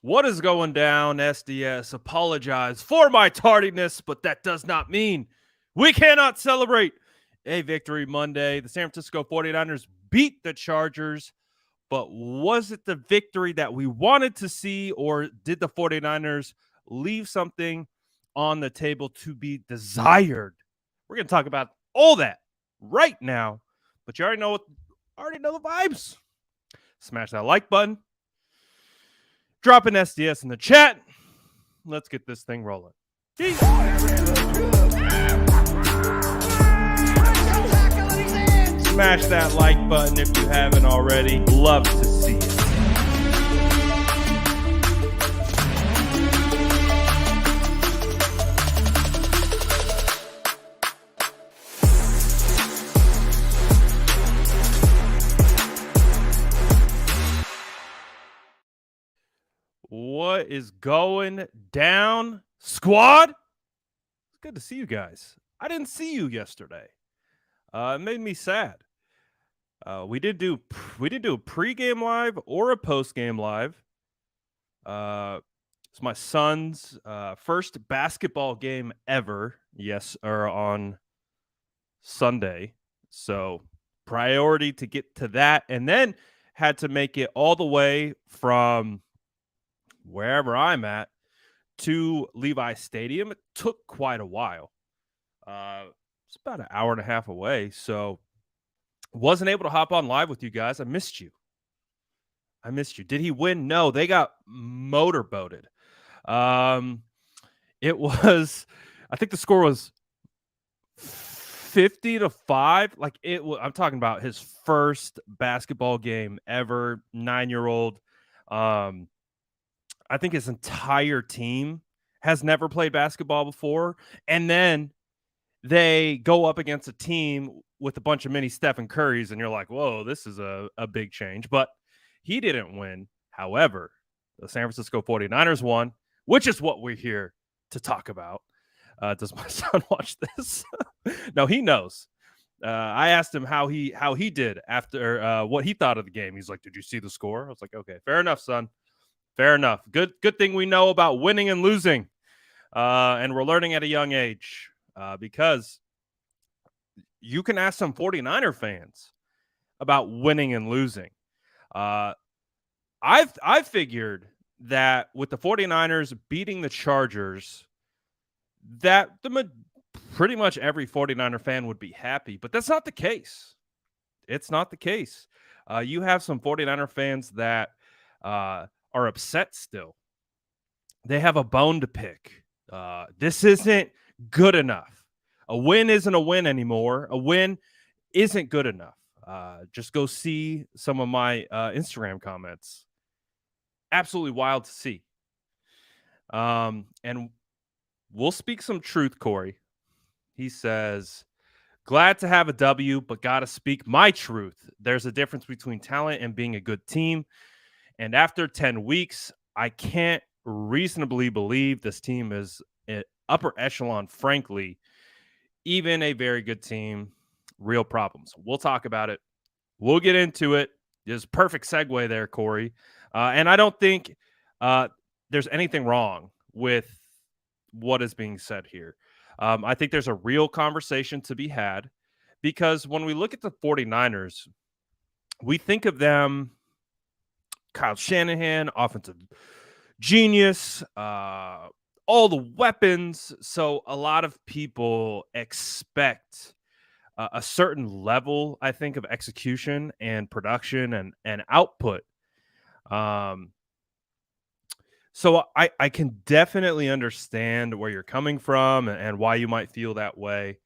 What is going down, SDS? Apologize for my tardiness, but that does not mean we cannot celebrate a victory Monday. The San Francisco 49ers beat the Chargers, but was it the victory that we wanted to see, or did the 49ers leave something on the table to be desired? We're going to talk about all that right now, but you already know the vibes. Smash that like button. Drop an SDS in the chat. Let's get this thing rolling. Smash that like button if you haven't already. Love to see it. What is going down, squad? It's good to see you guys. I didn't see you yesterday. It made me sad. We did do a pregame live or a postgame live. It's my son's first basketball game ever. Yes, or on Sunday. So priority to get to that, and then had to make it all the way from wherever I'm at to Levi Stadium. It took quite a while. It's about an hour and a half away, so wasn't able to hop on live with you guys. I missed you. Did he win? No, they got motorboated. It was, I think the score was 50-5. Like I'm talking about his first basketball game ever. 9-year-old. I think his entire team has never played basketball before. And then they go up against a team with a bunch of mini Stephen Currys, and you're like, whoa, this is a big change. But he didn't win. However, the San Francisco 49ers won, which is what we're here to talk about. Does my son watch this? No, he knows. I asked him how he did after what he thought of the game. He's like, did you see the score? I was like, okay, fair enough, son. Fair enough. Good thing we know about winning and losing. And we're learning at a young age because you can ask some 49er fans about winning and losing. I figured that with the 49ers beating the Chargers, that pretty much every 49er fan would be happy, but that's not the case. It's not the case. You have some 49er fans that are upset still. They have a bone to pick. This isn't good enough. A win isn't a win anymore. A win isn't good enough. Just go see some of my Instagram comments. Absolutely wild to see. And we'll speak some truth, Corey. He says, glad to have a W, but got to speak my truth. There's a difference between talent and being a good team. And after 10 weeks, I can't reasonably believe this team is an upper echelon, frankly. Even a very good team, real problems. We'll talk about it. We'll get into it. There's a perfect segue there, Corey. And I don't think there's anything wrong with what is being said here. I think there's a real conversation to be had because when we look at the 49ers, we think of them, Kyle Shanahan, offensive genius, all the weapons. So a lot of people expect a certain level, I think, of execution and production and output. So I can definitely understand where you're coming from and why you might feel that way.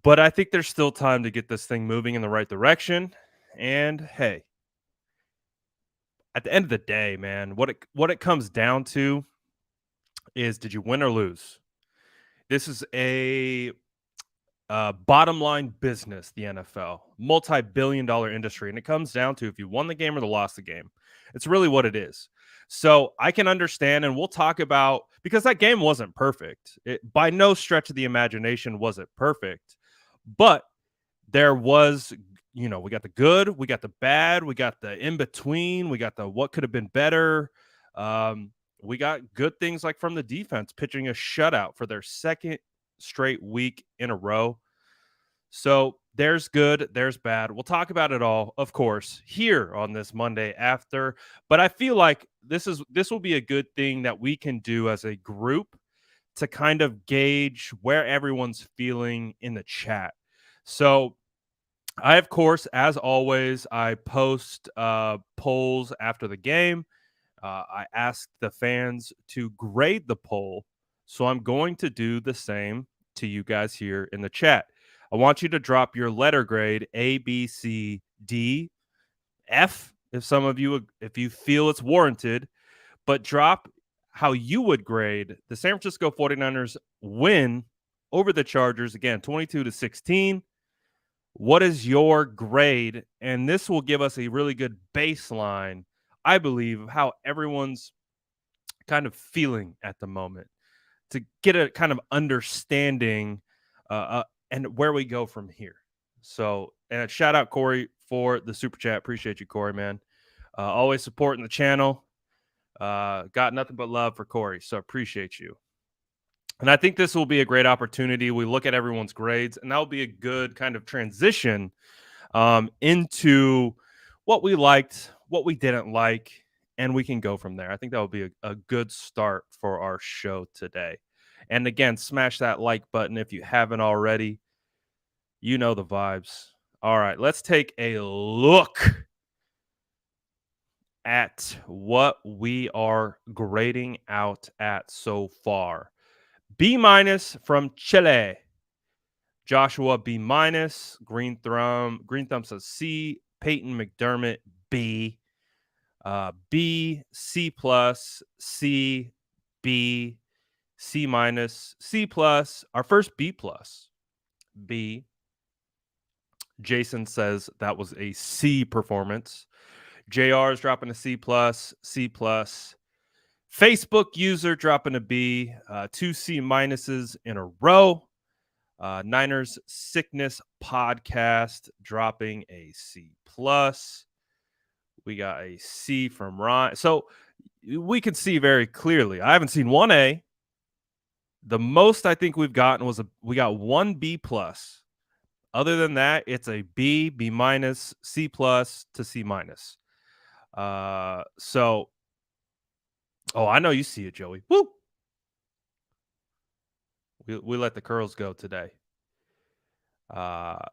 But I think there's still time to get this thing moving in the right direction. And hey, at the end of the day, man, what it comes down to is, did you win or lose? This is a bottom line business, the NFL, multi-billion-dollar industry. And it comes down to if you won the game or lost the game. It's really what it is. So I can understand, and we'll talk about, because that game wasn't perfect. By no stretch of the imagination was it perfect. But there was, we got the good, we got the bad, we got the in-between, we got the what could have been better. Um, we got good things like from the defense, pitching a shutout for their second straight week in a row. So there's good, there's bad. We'll talk about it all, of course, here on this Monday after. But I feel like this will be a good thing that we can do as a group to kind of gauge where everyone's feeling in the chat. So I, of course, as always, I post polls after the game. I asked the fans to grade the poll. So I'm going to do the same to you guys here in the chat. I want you to drop your letter grade A, B, C, D, F, if you feel it's warranted, but drop how you would grade the San Francisco 49ers win over the Chargers again, 22-16. What is your grade? And this will give us a really good baseline, I believe, of how everyone's kind of feeling at the moment to get a kind of understanding and where we go from here. So, and shout out Corey for the super chat. Appreciate you, Corey, man. Always supporting the channel. Got nothing but love for Corey. So appreciate you. And I think this will be a great opportunity. We look at everyone's grades, and that will be a good kind of transition into what we liked, what we didn't like, and we can go from there. I think that would be a good start for our show today. And again, smash that like button if you haven't already. You know the vibes. All right, let's take a look at what we are grading out at so far. B minus from Chile. Joshua B minus. Green Thumb says C. Peyton McDermott B. B, C plus, C, B, C minus, C plus. Our first B plus. B. Jason says that was a C performance. JR is dropping a C plus, C plus. Facebook user dropping a B, 2 C minuses in a row. Niners Sickness Podcast dropping a C plus. We got a C from Ron. So we can see very clearly. I haven't seen 1A. The most I think we've gotten we got 1 B plus. Other than that, it's a B, B minus, C plus to C minus. So, I know you see it, Joey. Woo! We let the curls go today. But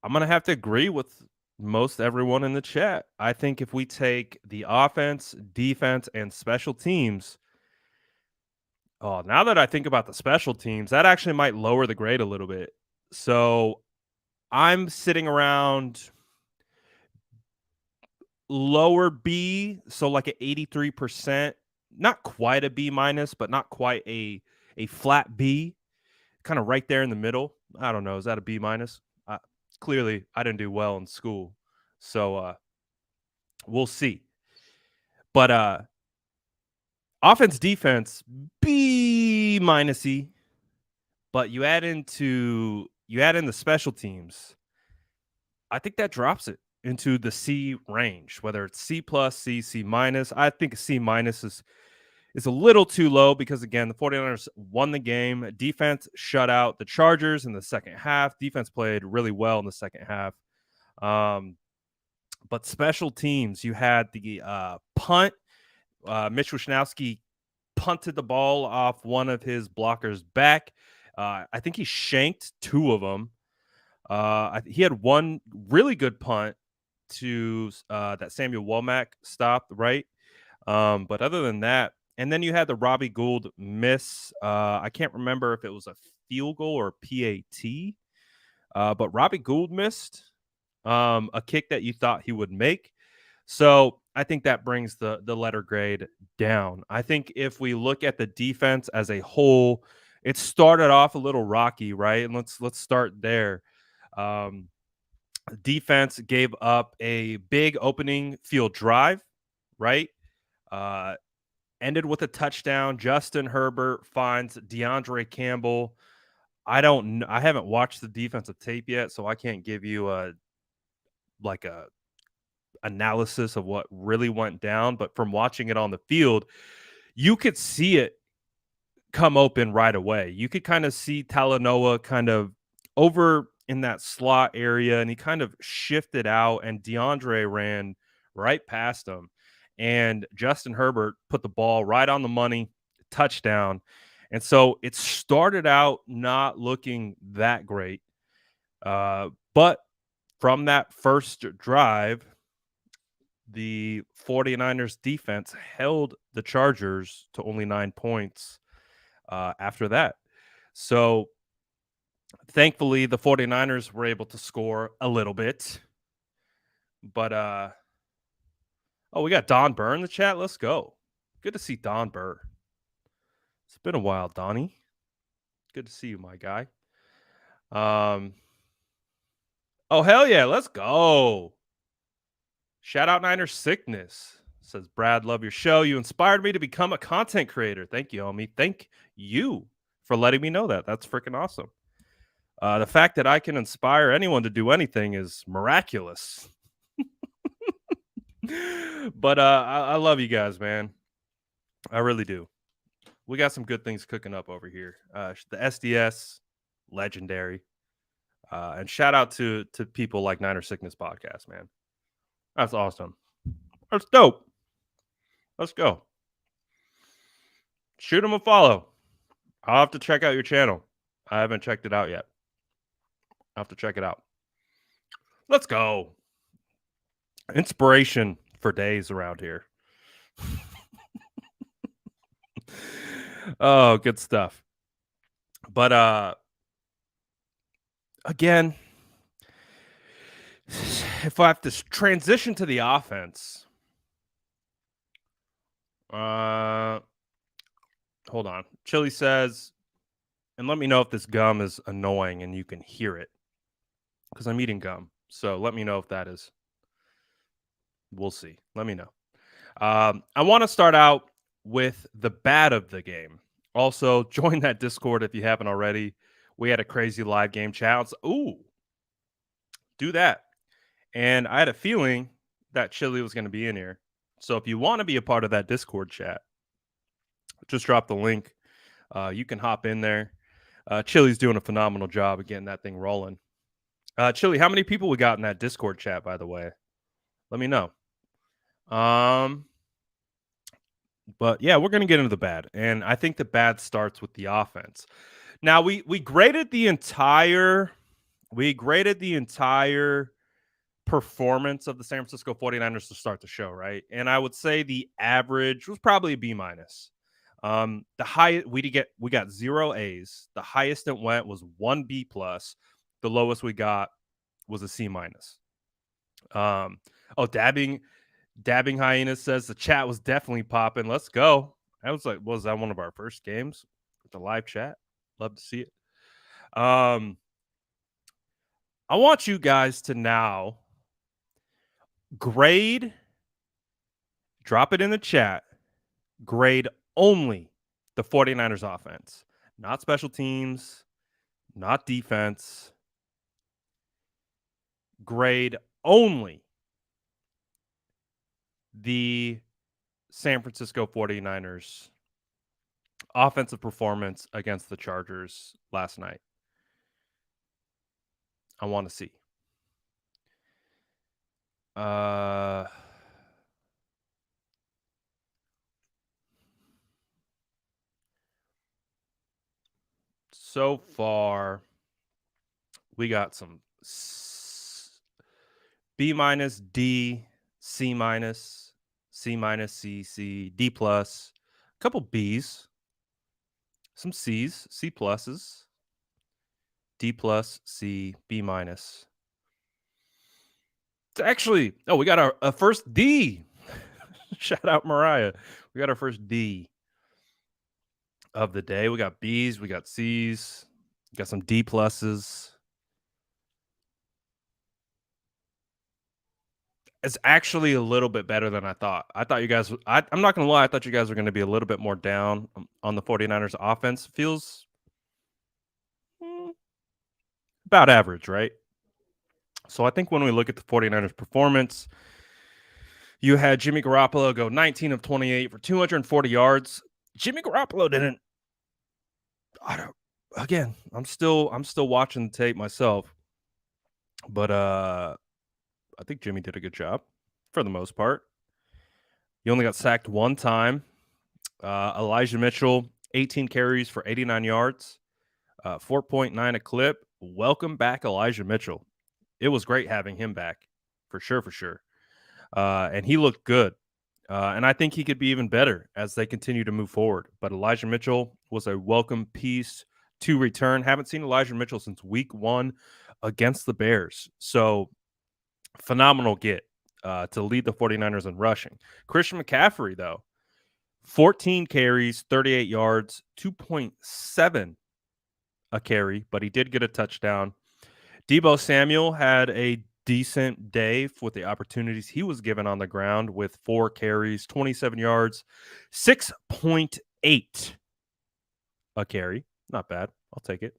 I'm gonna have to agree with most everyone in the chat. I think if we take the offense, defense, and special teams, now that I think about the special teams, that actually might lower the grade a little bit. So I'm sitting around lower B, so like an 83%, not quite a B minus, but not quite a flat B, kind of right there in the middle. I don't know. Is that a B minus? Clearly, I didn't do well in school, so we'll see. But offense, defense, B minus E. But you add in the special teams, I think that drops it into the C range, whether it's C plus, C minus. I think a C minus is a little too low because, again, the 49ers won the game. Defense shut out the Chargers in the second half. Defense played really well in the second half. But special teams, you had the punt. Mitch Wishnowsky punted the ball off one of his blockers' back. I think he shanked 2 of them. He had one really good punt to that Samuel Womack stopped, right? But other than that, and then you had the Robbie Gould miss. I can't remember if it was a field goal or PAT, but Robbie Gould missed a kick that you thought he would make. So I think that brings the letter grade down. I think if we look at the defense as a whole, it started off a little rocky, right? And let's start there. Defense gave up a big opening field drive, right? Ended with a touchdown. Justin Herbert finds DeAndre Campbell. I haven't watched the defensive tape yet, so I can't give you a analysis of what really went down, but from watching it on the field, you could see it come open right away. You could kind of see Talanoa kind of over in that slot area, and he kind of shifted out, and DeAndre ran right past him. And Justin Herbert put the ball right on the money, touchdown. And so it started out not looking that great. But from that first drive, the 49ers defense held the Chargers to only 9 points after that. So thankfully, the 49ers were able to score a little bit. But oh, we got Don Burr in the chat. Let's go. Good to see Don Burr. It's been a while, Donnie. Good to see you, my guy. Oh, hell yeah, let's go. Shout out Niners Sickness. Says Brad, love your show. You inspired me to become a content creator. Thank you, homie. Thank you for letting me know that. That's freaking awesome. The fact that I can inspire anyone to do anything is miraculous. But I love you guys, man. I really do. We got some good things cooking up over here. The SDS, legendary. And shout out to people like Niner Sickness Podcast, man. That's awesome. That's dope. Let's go. Shoot him a follow. I'll have to check out your channel. I haven't checked it out yet. I'll have to check it out. Let's go. Inspiration for days around here. Oh, good stuff. But again, if I have to transition to the offense, hold on. Chili says, and let me know if this gum is annoying and you can hear it, because I'm eating gum. So let me know if that is. We'll see. Let me know. I want to start out with the bad of the game. Also, join that Discord if you haven't already. We had a crazy live game chat. Ooh, do that. And I had a feeling that Chili was going to be in here. So if you want to be a part of that Discord chat, just drop the link. You can hop in there. Chili's doing a phenomenal job of getting that thing rolling. Chili, how many people we got in that Discord chat, by the way? Let me know. But yeah, we're going to get into the bad. And I think the bad starts with the offense. Now, we graded the entire performance of the San Francisco 49ers to start the show, right? And I would say the average was probably a B minus. The high we got 0 A's. The highest it went was 1 B plus. The lowest we got was a C minus. Dabbing Hyena says the chat was definitely popping. Let's go. Was that one of our first games with the live chat? Love to see it. I want you guys to now grade, drop it in the chat, grade only the 49ers offense, not special teams, not defense. Grade only the San Francisco 49ers offensive performance against the Chargers last night. I want to see. So far, we got some B minus, D, C minus, C minus, C, D plus, a couple Bs, some Cs, C pluses, D plus, C, B minus. It's actually, we got a first D. Shout out Mariah. We got our first D of the day. We got Bs, we got Cs, we got some D pluses. It's actually a little bit better than I thought. I thought you guys, I'm not going to lie, I thought you guys were going to be a little bit more down on the 49ers offense. Feels about average, right? So I think when we look at the 49ers performance, You had Jimmy Garoppolo go 19 of 28 for 240 yards. Jimmy Garoppolo didn't. I don't. Again, I'm still watching the tape myself, but I think Jimmy did a good job for the most part. He only got sacked one time. Elijah Mitchell, 18 carries for 89 yards, 4.9 a clip. Welcome back, Elijah Mitchell. It was great having him back, for sure, for sure. And he looked good. And I think he could be even better as they continue to move forward. But Elijah Mitchell was a welcome piece to return. Haven't seen Elijah Mitchell since week 1 against the Bears. So phenomenal get to lead the 49ers in rushing. Christian McCaffrey, though, 14 carries, 38 yards, 2.7 a carry, but he did get a touchdown. Deebo Samuel had a decent day with the opportunities he was given on the ground with 4 carries, 27 yards, 6.8 a carry. Not bad. I'll take it.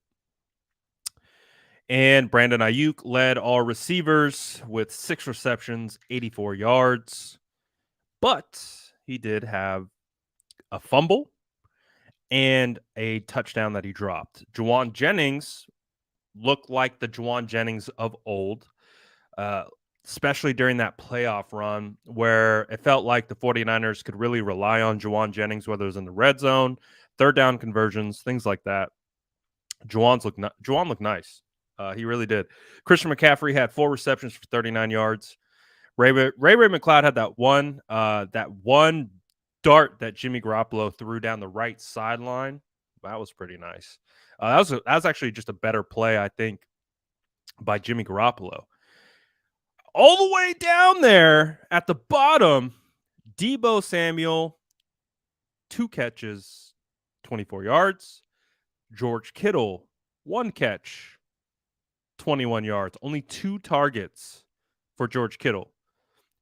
And Brandon Ayuk led all receivers with 6 receptions, 84 yards. But he did have a fumble and a touchdown that he dropped. Juwan Jennings looked like the Juwan Jennings of old, especially during that playoff run where it felt like the 49ers could really rely on Juwan Jennings, whether it was in the red zone, third down conversions, things like that. Juwan looked nice. He really did. Christian McCaffrey had 4 receptions for 39 yards. Ray McLeod had that one dart that Jimmy Garoppolo threw down the right sideline. That was pretty nice. That was actually just a better play, I think, by Jimmy Garoppolo. All the way down there at the bottom, Deebo Samuel, 2 catches, 24 yards. George Kittle, 1 catch, 21 yards. Only 2 targets for George Kittle.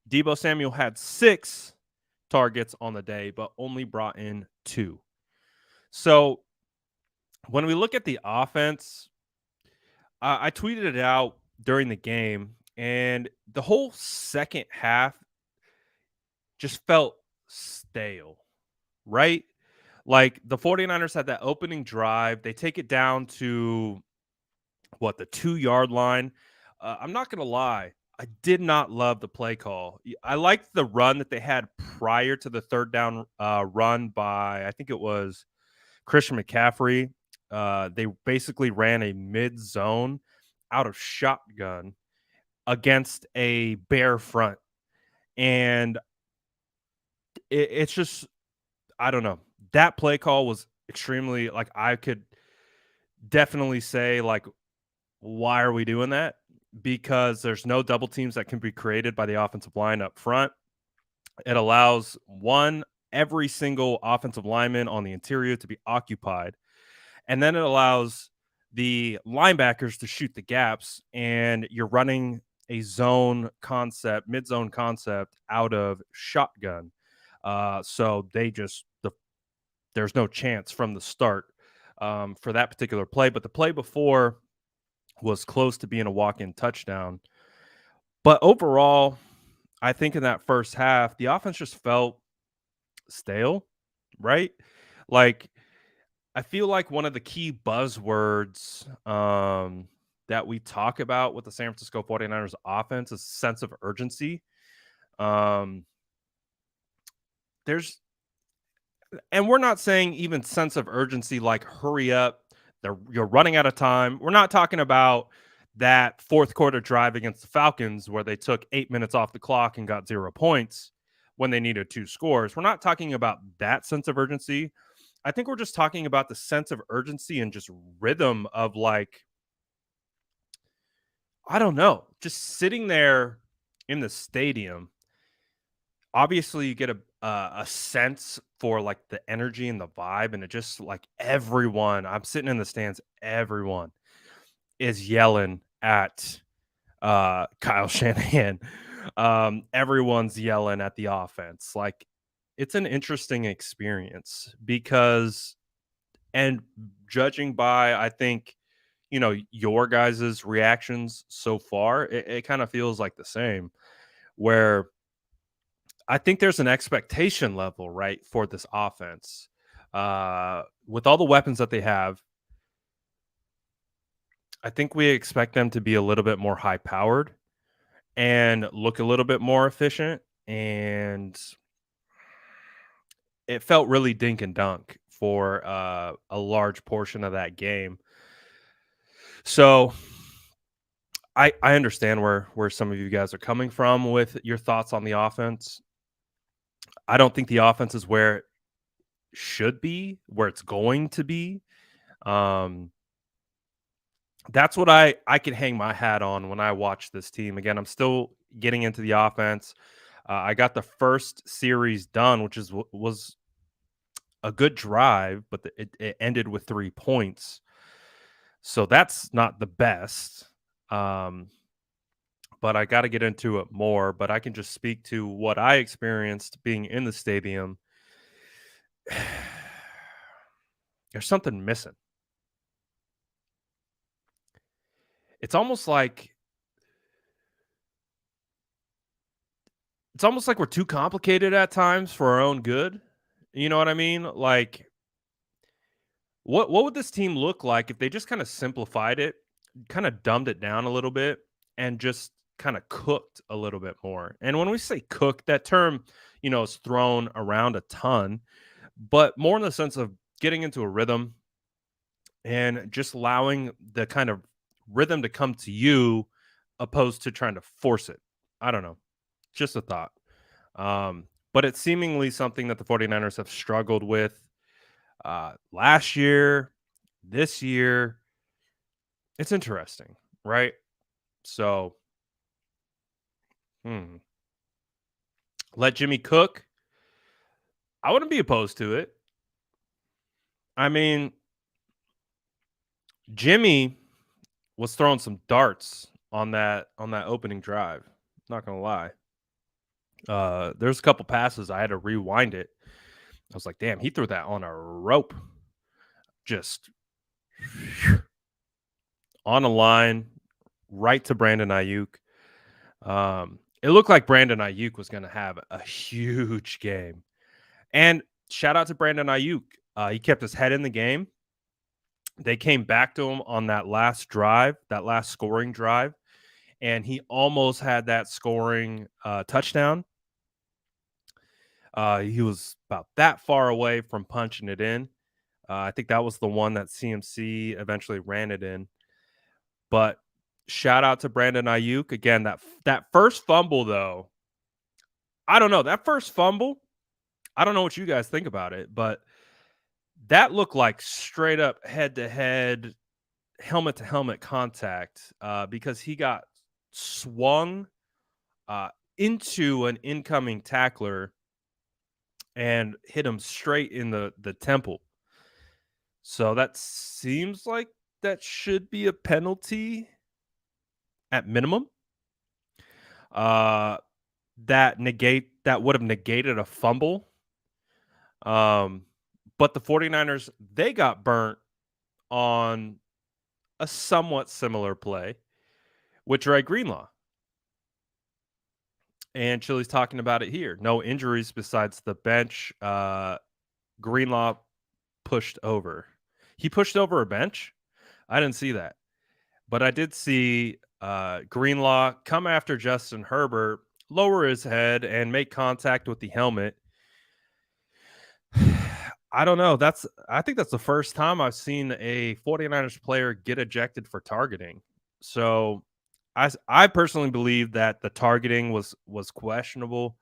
Deebo Samuel had 6 targets on the day, but only brought in 2. So when we look at the offense, I tweeted it out during the game, and the whole second half just felt stale, right? Like the 49ers had that opening drive. They take it down to the 2-yard line. I'm not going to lie. I did not love the play call. I liked the run that they had prior to the third down run by, I think it was Christian McCaffrey. They basically ran a mid zone out of shotgun against a bear front. And it's just, I don't know. That play call was extremely, like, I could definitely say, like, why are we doing that? Because there's no double teams that can be created by the offensive line up front. It allows every single offensive lineman on the interior to be occupied. And then it allows the linebackers to shoot the gaps, and you're running a zone concept, mid-zone concept out of shotgun. So there's no chance from the start for that particular play. But the play before was close to being a walk-in touchdown. But overall, I think in that first half, the offense just felt stale, right? Like, I feel like one of the key buzzwords that we talk about with the San Francisco 49ers offense is sense of urgency. And we're not saying even sense of urgency like hurry up, you're running out of time. We're not talking about that fourth quarter drive against the Falcons where they took 8 minutes off the clock and got 0 points when they needed 2 scores. We're not talking about that sense of urgency. I think we're just talking about the sense of urgency and just rhythm of, like, I don't know, just sitting there in the stadium. Obviously, you get a sense for, like, the energy and the vibe, and it just, like, I'm sitting in the stands, everyone is yelling at Kyle Shanahan. Everyone's yelling at the offense. Like, it's an interesting experience because, and judging by, I think, your guys' reactions so far, it kind of feels like the same, where I think there's an expectation level, right, for this offense. With all the weapons that they have, I think we expect them to be a little bit more high powered and look a little bit more efficient. And it felt really dink and dunk for a large portion of that game. So I understand where some of you guys are coming from with your thoughts on the offense. I don't think the offense is where it should be, where it's going to be. Um, that's what I can hang my hat on when I watch this team. Again, I'm still getting into the offense. I got the first series done, which was a good drive, but it ended with 3 points. So that's not the best. Um, but I got to get into it more. But I can just speak to what I experienced being in the stadium. There's something missing. It's almost like we're too complicated at times for our own good. You know what I mean? Like what would this team look like if they just kind of simplified it, kind of dumbed it down a little bit, and just kind of cooked a little bit more? And when we say cook, that term, is thrown around a ton, but more in the sense of getting into a rhythm and just allowing the kind of rhythm to come to you opposed to trying to force it. I don't know. Just a thought. But it's seemingly something that the 49ers have struggled with last year, this year. It's interesting, right? So, hmm, let Jimmy cook. I wouldn't be opposed to it. I mean, Jimmy was throwing some darts on that opening drive. Not gonna lie. There's a couple passes I had to rewind it. I was like, damn, he threw that on a rope. Just on a line, right to Brandon Ayuk. It looked like Brandon Ayuk was going to have a huge game. And shout out to Brandon Ayuk. He kept his head in the game. They came back to him on that last drive, that last scoring drive, and he almost had that scoring touchdown. He was about that far away from punching it in. I think that was the one that CMC eventually ran it in. But shout out to Brandon Ayuk again. That first fumble though, I don't know. That first fumble, I don't know what you guys think about it, but that looked like straight up head to head, helmet to helmet contact because he got swung uh, into an incoming tackler and hit him straight in the temple. So that seems like that should be a penalty at minimum. Uh, that would have negated a fumble. Um, but the 49ers, they got burnt on a somewhat similar play with Dre Greenlaw. And Chili's talking about it here. No injuries besides the bench. Greenlaw pushed over. He pushed over a bench? I didn't see that. But I did see Greenlaw come after Justin Herbert, lower his head, and make contact with the helmet. I don't know. I think that's the first time I've seen a 49ers player get ejected for targeting. So I personally believe that the targeting was questionable.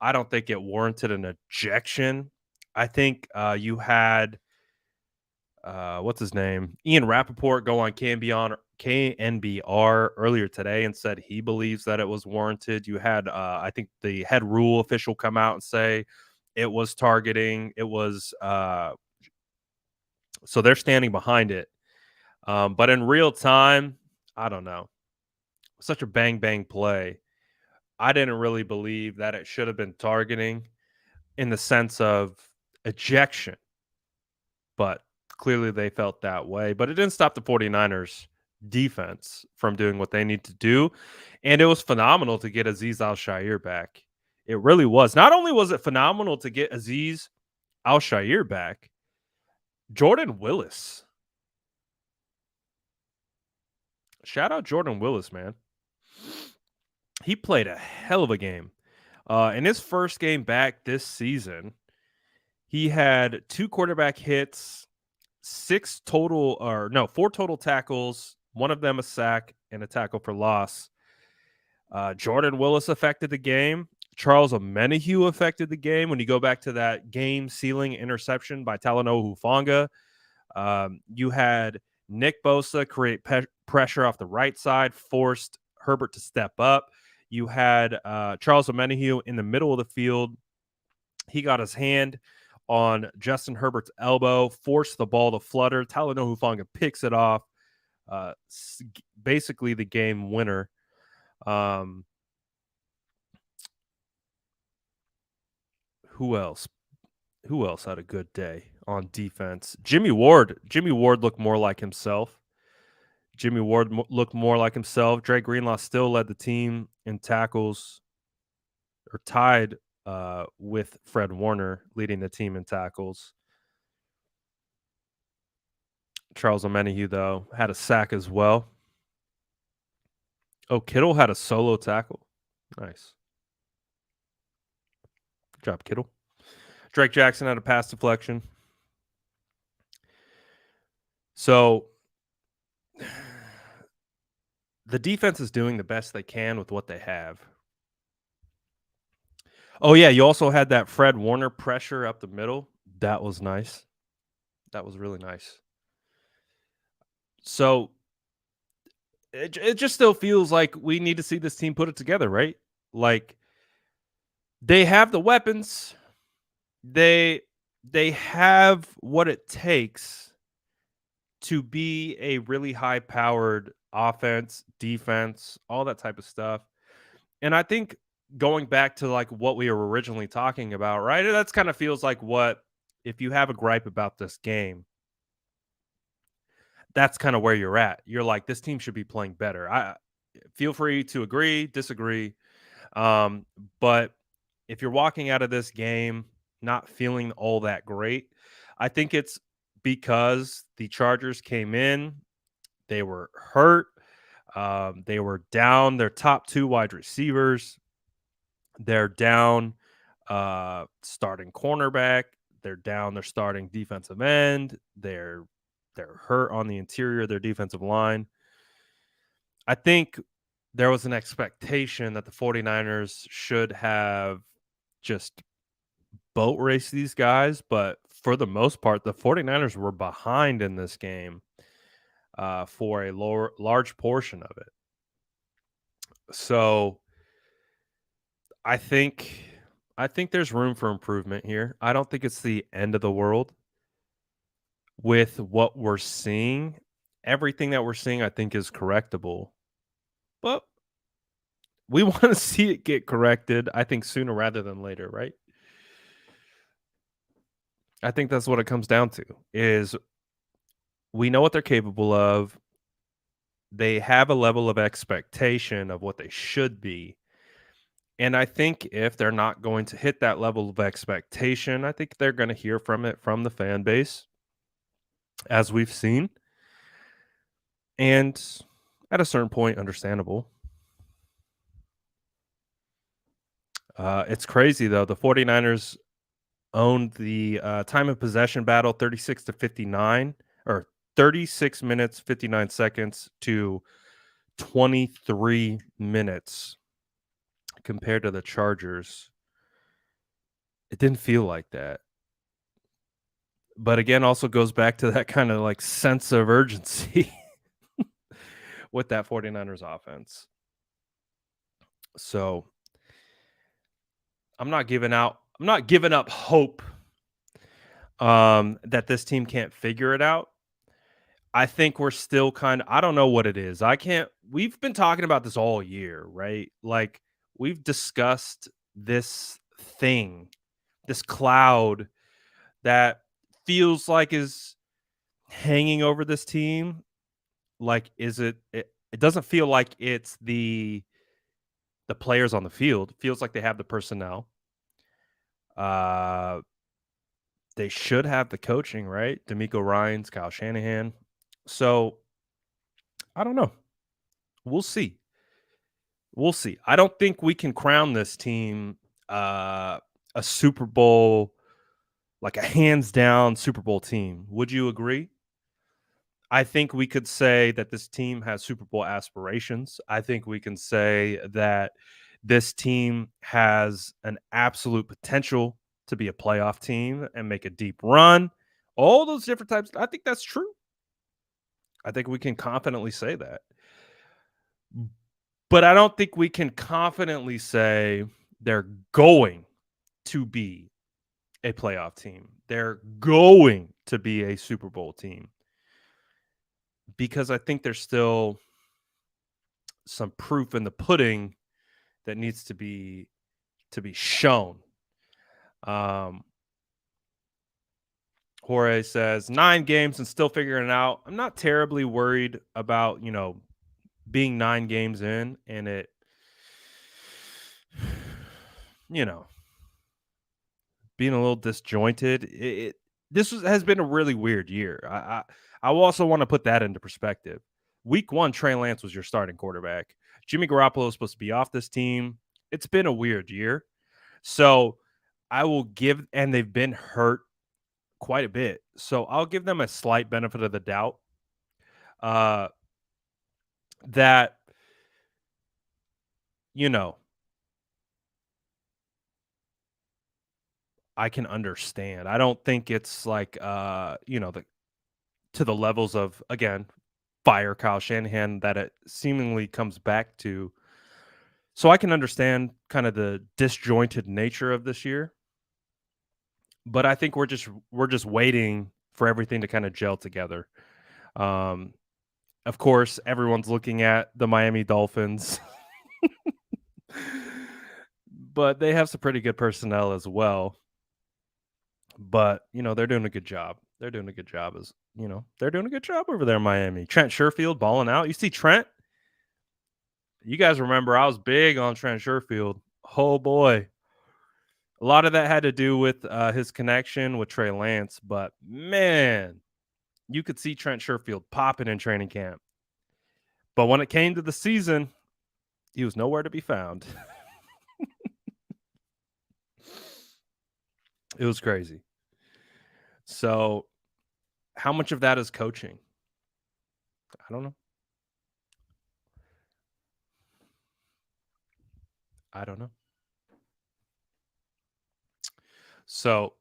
I don't think it warranted an ejection. I think you had what's his name? Ian Rappaport go on KNBR earlier today and said he believes that it was warranted. You had I think the head rule official come out and say it was targeting. It was so they're standing behind it. But in real time, I don't know. Such a bang bang play. I didn't really believe that it should have been targeting in the sense of ejection, but clearly they felt that way. But it didn't stop the 49ers defense from doing what they need to do. And it was phenomenal to get Aziz Al Shire back. It really was. Not only was it phenomenal to get Aziz Al-Shaair back, Jordan Willis. Shout out Jordan Willis, man. He played a hell of a game. In his first game back this season, he had 2 quarterback hits, 6 total or no, 4 total tackles, one of them a sack and a tackle for loss. Jordan Willis affected the game. Charles Omenihu affected the game. When you go back to that game-sealing interception by Talanoa Hufanga, you had Nick Bosa create pressure off the right side, forced Herbert to step up. You had Charles Omenihu in the middle of the field. He got his hand on Justin Herbert's elbow, forced the ball to flutter. Talanoa Hufanga picks it off. Basically the game winner. Who else? Who else had a good day on defense? Jimmy Ward. Jimmy Ward looked more like himself. Looked more like himself. Dre Greenlaw still led the team in tackles, or tied with Fred Warner leading the team in tackles. Charles Omenihu, though, had a sack as well. Oh, Kittle had a solo tackle. Nice. Good job, Kittle. Drake Jackson had a pass deflection. So the defense is doing the best they can with what they have. Oh, yeah, you also had that Fred Warner pressure up the middle. That was nice. That was really nice. So it just still feels like we need to see this team put it together, right? Like, they have the weapons. They have what it takes to be a really high-powered offense, defense, all that type of stuff. And I think going back to, like, what we were originally talking about, right? That's kind of feels like what, if you have a gripe about this game, that's kind of where you're at. You're like, this team should be playing better. I feel free to agree, disagree. But if you're walking out of this game not feeling all that great, I think it's because the Chargers came in, they were hurt, they were down their top 2 wide receivers. They're down starting cornerback. They're down their starting defensive end. They're hurt on the interior of their defensive line. I think there was an expectation that the 49ers should have just boat race these guys, but for the most part, the 49ers were behind in this game for a large portion of it. So I think there's room for improvement here. I don't think it's the end of the world with what we're seeing. Everything that we're seeing, I think, is correctable. But we want to see it get corrected, I think, sooner rather than later, right? I think that's what it comes down to, is we know what they're capable of. They have a level of expectation of what they should be. And I think if they're not going to hit that level of expectation, I think they're going to hear from it from the fan base, as we've seen. And at a certain point, understandable. It's crazy, though. The 49ers owned the time of possession battle 36-59, or 36 minutes, 59 seconds to 23 minutes compared to the Chargers. It didn't feel like that. But again, also goes back to that kind of like sense of urgency with that 49ers offense. So I'm not giving up hope that this team can't figure it out. I think we're still I don't know what it is. We've been talking about this all year, right? Like, we've discussed this thing, this cloud that feels like is hanging over this team. Like, it doesn't feel like it's the the players on the field. Feels like they have the personnel. Uh, they should have the coaching, right? D'Amico Ryans, Kyle Shanahan. So I don't know. We'll see. We'll see. I don't think we can crown this team uh, a Super Bowl, like a hands down Super Bowl team. Would you agree? I think we could say that this team has Super Bowl aspirations. I think we can say that this team has an absolute potential to be a playoff team and make a deep run. All those different types. I think that's true. I think we can confidently say that. But I don't think we can confidently say they're going to be a playoff team. They're going to be a Super Bowl team because I think there's still some proof in the pudding that needs to be shown. Um, Jorge says 9 games and still figuring it out. I'm not terribly worried about being 9 games in and it, you know, being a little disjointed. Has been a really weird year. I also want to put that into perspective. Week 1, Trey Lance was your starting quarterback. Jimmy Garoppolo is supposed to be off this team. It's been a weird year. So I will give, and they've been hurt quite a bit. So I'll give them a slight benefit of the doubt. Uh, that, you know, I can understand. I don't think it's like, to the levels of, again, fire Kyle Shanahan that it seemingly comes back to. So I can understand kind of the disjointed nature of this year, but I think we're just waiting for everything to kind of gel together. Um, of course, everyone's looking at the Miami Dolphins, but they have some pretty good personnel as well. But they're doing a good job. They're doing a good job they're doing a good job over there in Miami. Trent Sherfield balling out. You see Trent. You guys remember I was big on Trent Sherfield. Oh boy. A lot of that had to do with his connection with Trey Lance, but man, you could see Trent Sherfield popping in training camp. But when it came to the season, he was nowhere to be found. It was crazy. So, how much of that is coaching? I don't know. I don't know. So,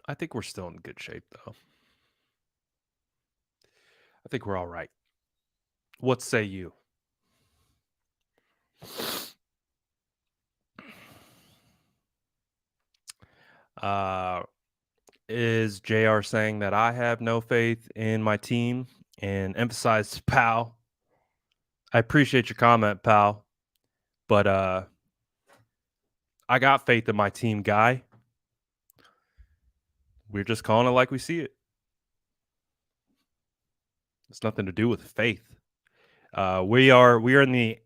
I think we're still in good shape, though. I think we're all right. What say you? Uh, is JR saying that I have no faith in my team and emphasized pal? I appreciate your comment, pal, but I got faith in my team, guy. We're just calling it like we see it. It's nothing to do with faith. We are in the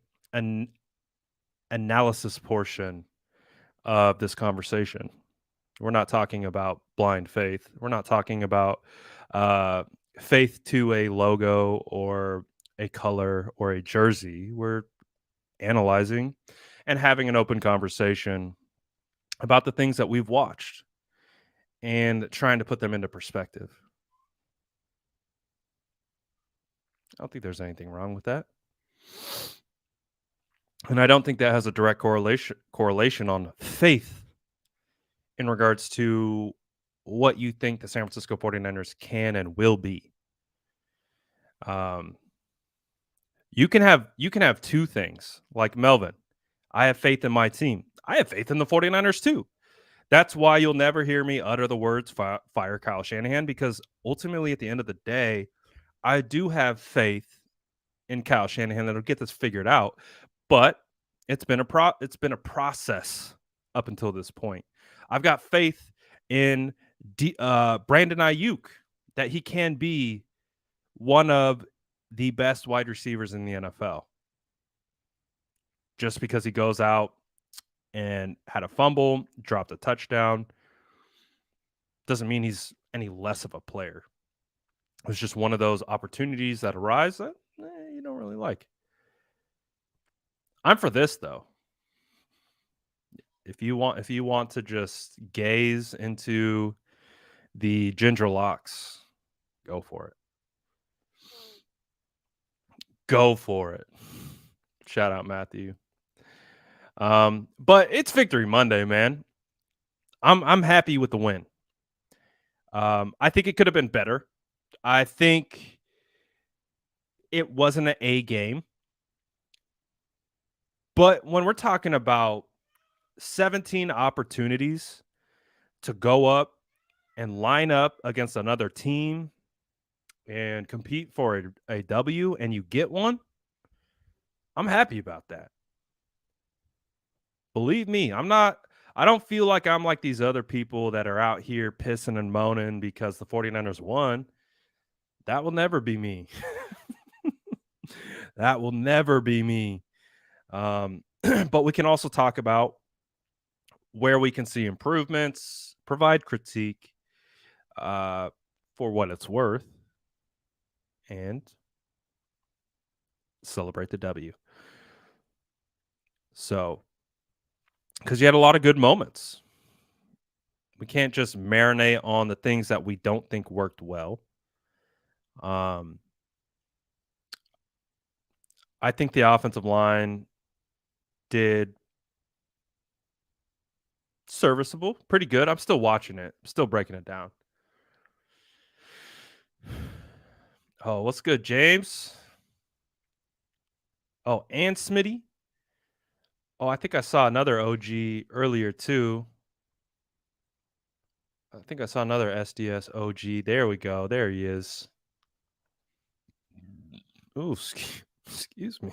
analysis portion of this conversation. We're not talking about blind faith. We're not talking about faith to a logo or a color or a jersey. We're analyzing and having an open conversation about the things that we've watched and trying to put them into perspective. I don't think there's anything wrong with that. And I don't think that has a direct correlation on faith in regards to what you think the San Francisco 49ers can and will be. Um, you can have two things. Like Melvin, I have faith in my team. I have faith in the 49ers too. That's why you'll never hear me utter the words fire Kyle Shanahan, because ultimately at the end of the day, I do have faith in Kyle Shanahan that'll get this figured out. But it's been a process up until this point. I've got faith in Brandon Ayuk that he can be one of the best wide receivers in the NFL. just because he goes out and had a fumble, dropped a touchdown, doesn't mean he's any less of a player. It was just one of those opportunities that arise that you don't really like. I'm for this though. If you want to just gaze into the ginger locks, go for it. Go for it. Shout out Matthew. But it's Victory Monday, man. I'm happy with the win. I think it could have been better. I think it wasn't an A game. But when we're talking about 17 opportunities to go up and line up against another team and compete for a W and you get one, I'm happy about that. Believe me, I don't feel like I'm like these other people that are out here pissing and moaning because the 49ers won. That will never be me. That will never be me. But we can also talk about where we can see improvements, provide critique for what it's worth, and celebrate the W. So, because you had a lot of good moments. We can't just marinate on the things that we don't think worked well. I think the offensive line did serviceable, pretty good. I'm still watching it, still breaking it down. Oh, what's good, James? Oh, and Smitty. Oh, I think I saw another OG earlier too. I think I saw another SDS OG. There we go. There he is. Ooh, excuse me.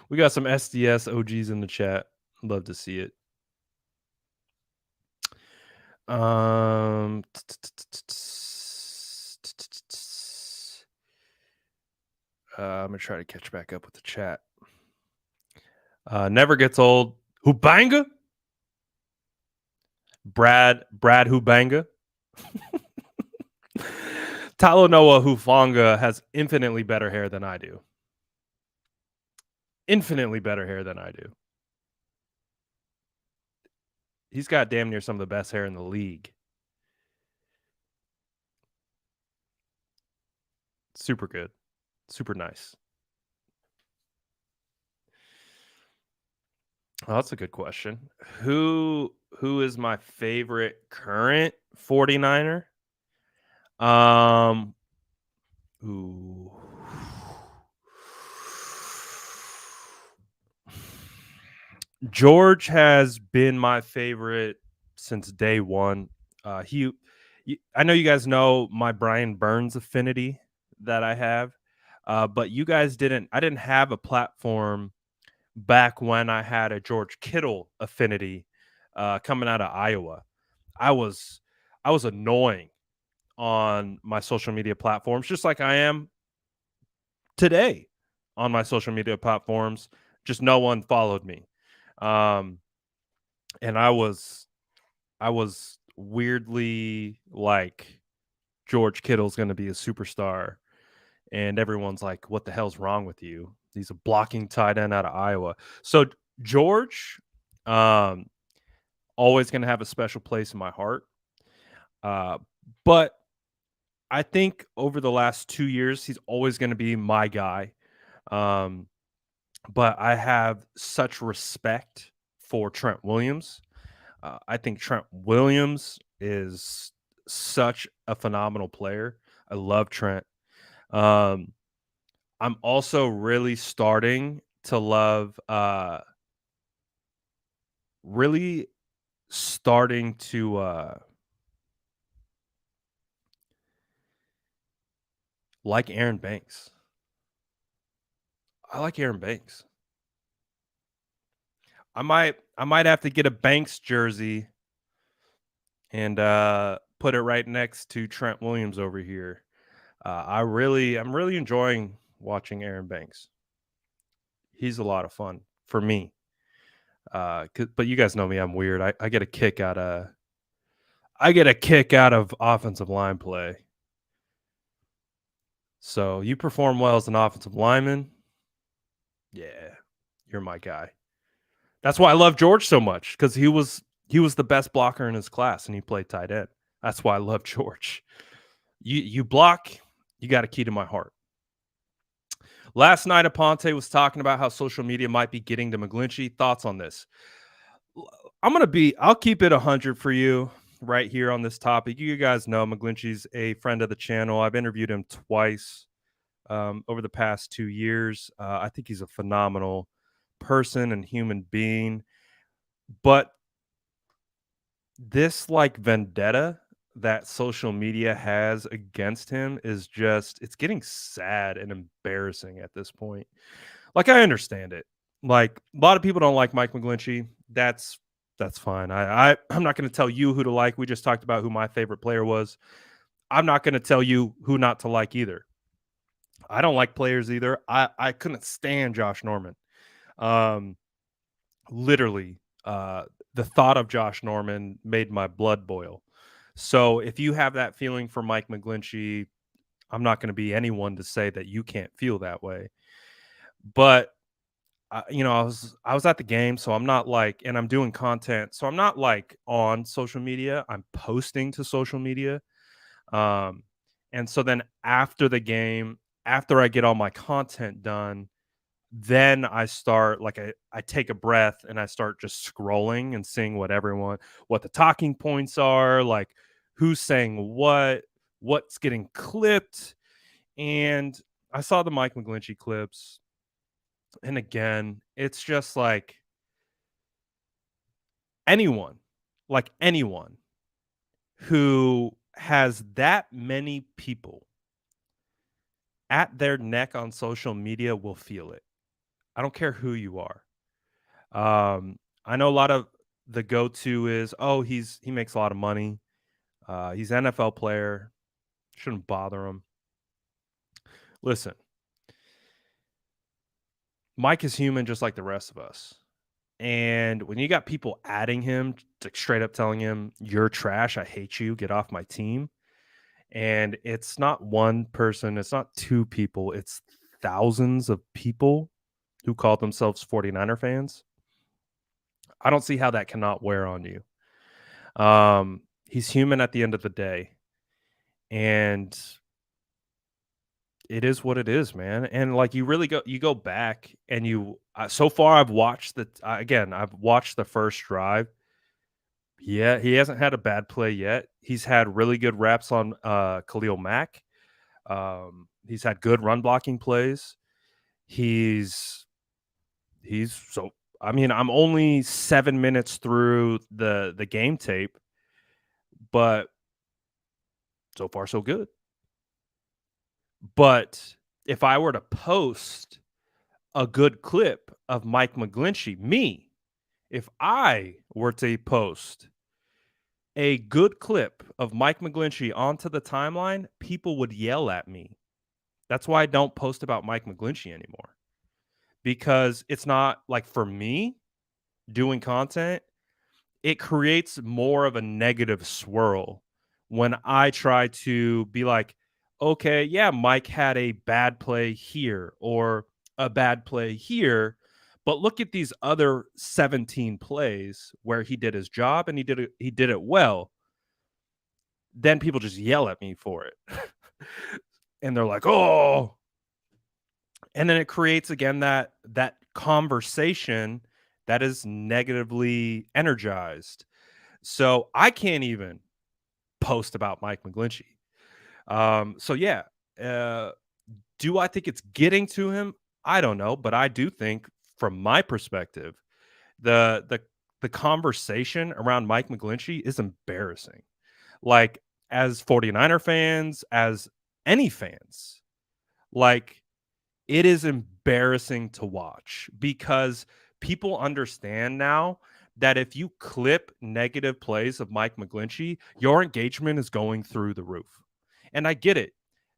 We got some SDS OGs in the chat. Love to see it. I'm gonna try to catch back up with the chat. Never gets old. Hubanga? Brad Hubanga. Talanoa Hufanga has infinitely better hair than I do. Infinitely better hair than I do. He's got damn near some of the best hair in the league. Super good. Super nice. Oh, that's a good question. Who is my favorite current 49er? Ooh. George has been my favorite since day one. I know you guys know my Brian Burns affinity that I have, but you guys didn't. I didn't have a platform back when I had a George Kittle affinity coming out of Iowa. I was annoying on my social media platforms, just like I am today on my social media platforms. Just no one followed me. And I was weirdly like George Kittle's going to be a superstar, and everyone's like, "What the hell's wrong with you? He's a blocking tight end out of Iowa." So George, always going to have a special place in my heart. But I think over the last 2 years, he's always going to be my guy. But I have such respect for Trent Williams. I think Trent Williams is such a phenomenal player. I love Trent. I'm also really starting to love, really starting to like Aaron Banks. I like Aaron Banks. I might have to get a Banks jersey and put it right next to Trent Williams over here. I'm really enjoying watching Aaron Banks. He's a lot of fun. for me. But you guys know me, I'm weird. I get a kick out of offensive line play. So you perform well as an offensive lineman, yeah, you're my guy. That's why I love George so much because he was the best blocker in his class and he played tight end. That's why I love George. You block, you got a key to my heart. Last night, Aponte was talking about how social media might be getting to McGlinchey. Thoughts on this? I'll keep it 100 for you right here on this topic. You guys know McGlinchey's a friend of the channel. I've interviewed him twice over the past 2 years. I think he's a phenomenal person and human being. But this like vendetta that social media has against him is it's getting sad and embarrassing at this point. Like I understand it. Like a lot of people don't like Mike McGlinchey. That's fine. I'm not going to tell you who to like. We just talked about who my favorite player was. I'm not going to tell you who not to like either. I don't like players either. I couldn't stand Josh Norman. Literally, the thought of Josh Norman made my blood boil. So if you have that feeling for Mike McGlinchey, I'm not going to be anyone to say that you can't feel that way. But I was at the game, so I'm not like, and I'm doing content, so I'm not like on social media. I'm posting to social media, and so then after the game, after I get all my content done, then I start like I take a breath and I start just scrolling and seeing what the talking points are, like who's saying what's getting clipped. And I saw the Mike McGlinchey clips. And again, it's just like anyone who has that many people at their neck on social media will feel it. I don't care who you are. I know a lot of the go-to is, oh, he makes a lot of money. He's an NFL player. Shouldn't bother him. Listen, Mike is human just like the rest of us. And when you got people adding him, like straight up telling him, "You're trash. I hate you. Get off my team." And it's not one person, it's not two people, it's thousands of people who call themselves 49er fans. I don't see how that cannot wear on you. He's human at the end of the day. And it is what it is, man. And like you go back and so far I've watched I've watched the first drive. Yeah, he hasn't had a bad play yet. He's had really good reps on Khalil Mack. He's had good run blocking plays. He's so I mean, I'm only 7 minutes through the game tape, but so far so good. But if I were to post a good clip of Mike McGlinchey, if I were to post a good clip of Mike McGlinchey onto the timeline, people would yell at me. That's why I don't post about Mike McGlinchey anymore. Because it's not like, for me doing content, it creates more of a negative swirl when I try to be like, okay, yeah, Mike had a bad play here or a bad play here, but look at these other 17 plays where he did his job and he did it well. Then people just yell at me for it. And they're like, "Oh." And then it creates again that conversation that is negatively energized. So I can't even post about Mike McGlinchey. So yeah, do I think it's getting to him? I don't know, but I do think, from my perspective, the conversation around Mike McGlinchey is embarrassing. Like, as 49er fans, as any fans, like, it is embarrassing to watch because people understand now that if you clip negative plays of Mike McGlinchey, your engagement is going through the roof. And I get it.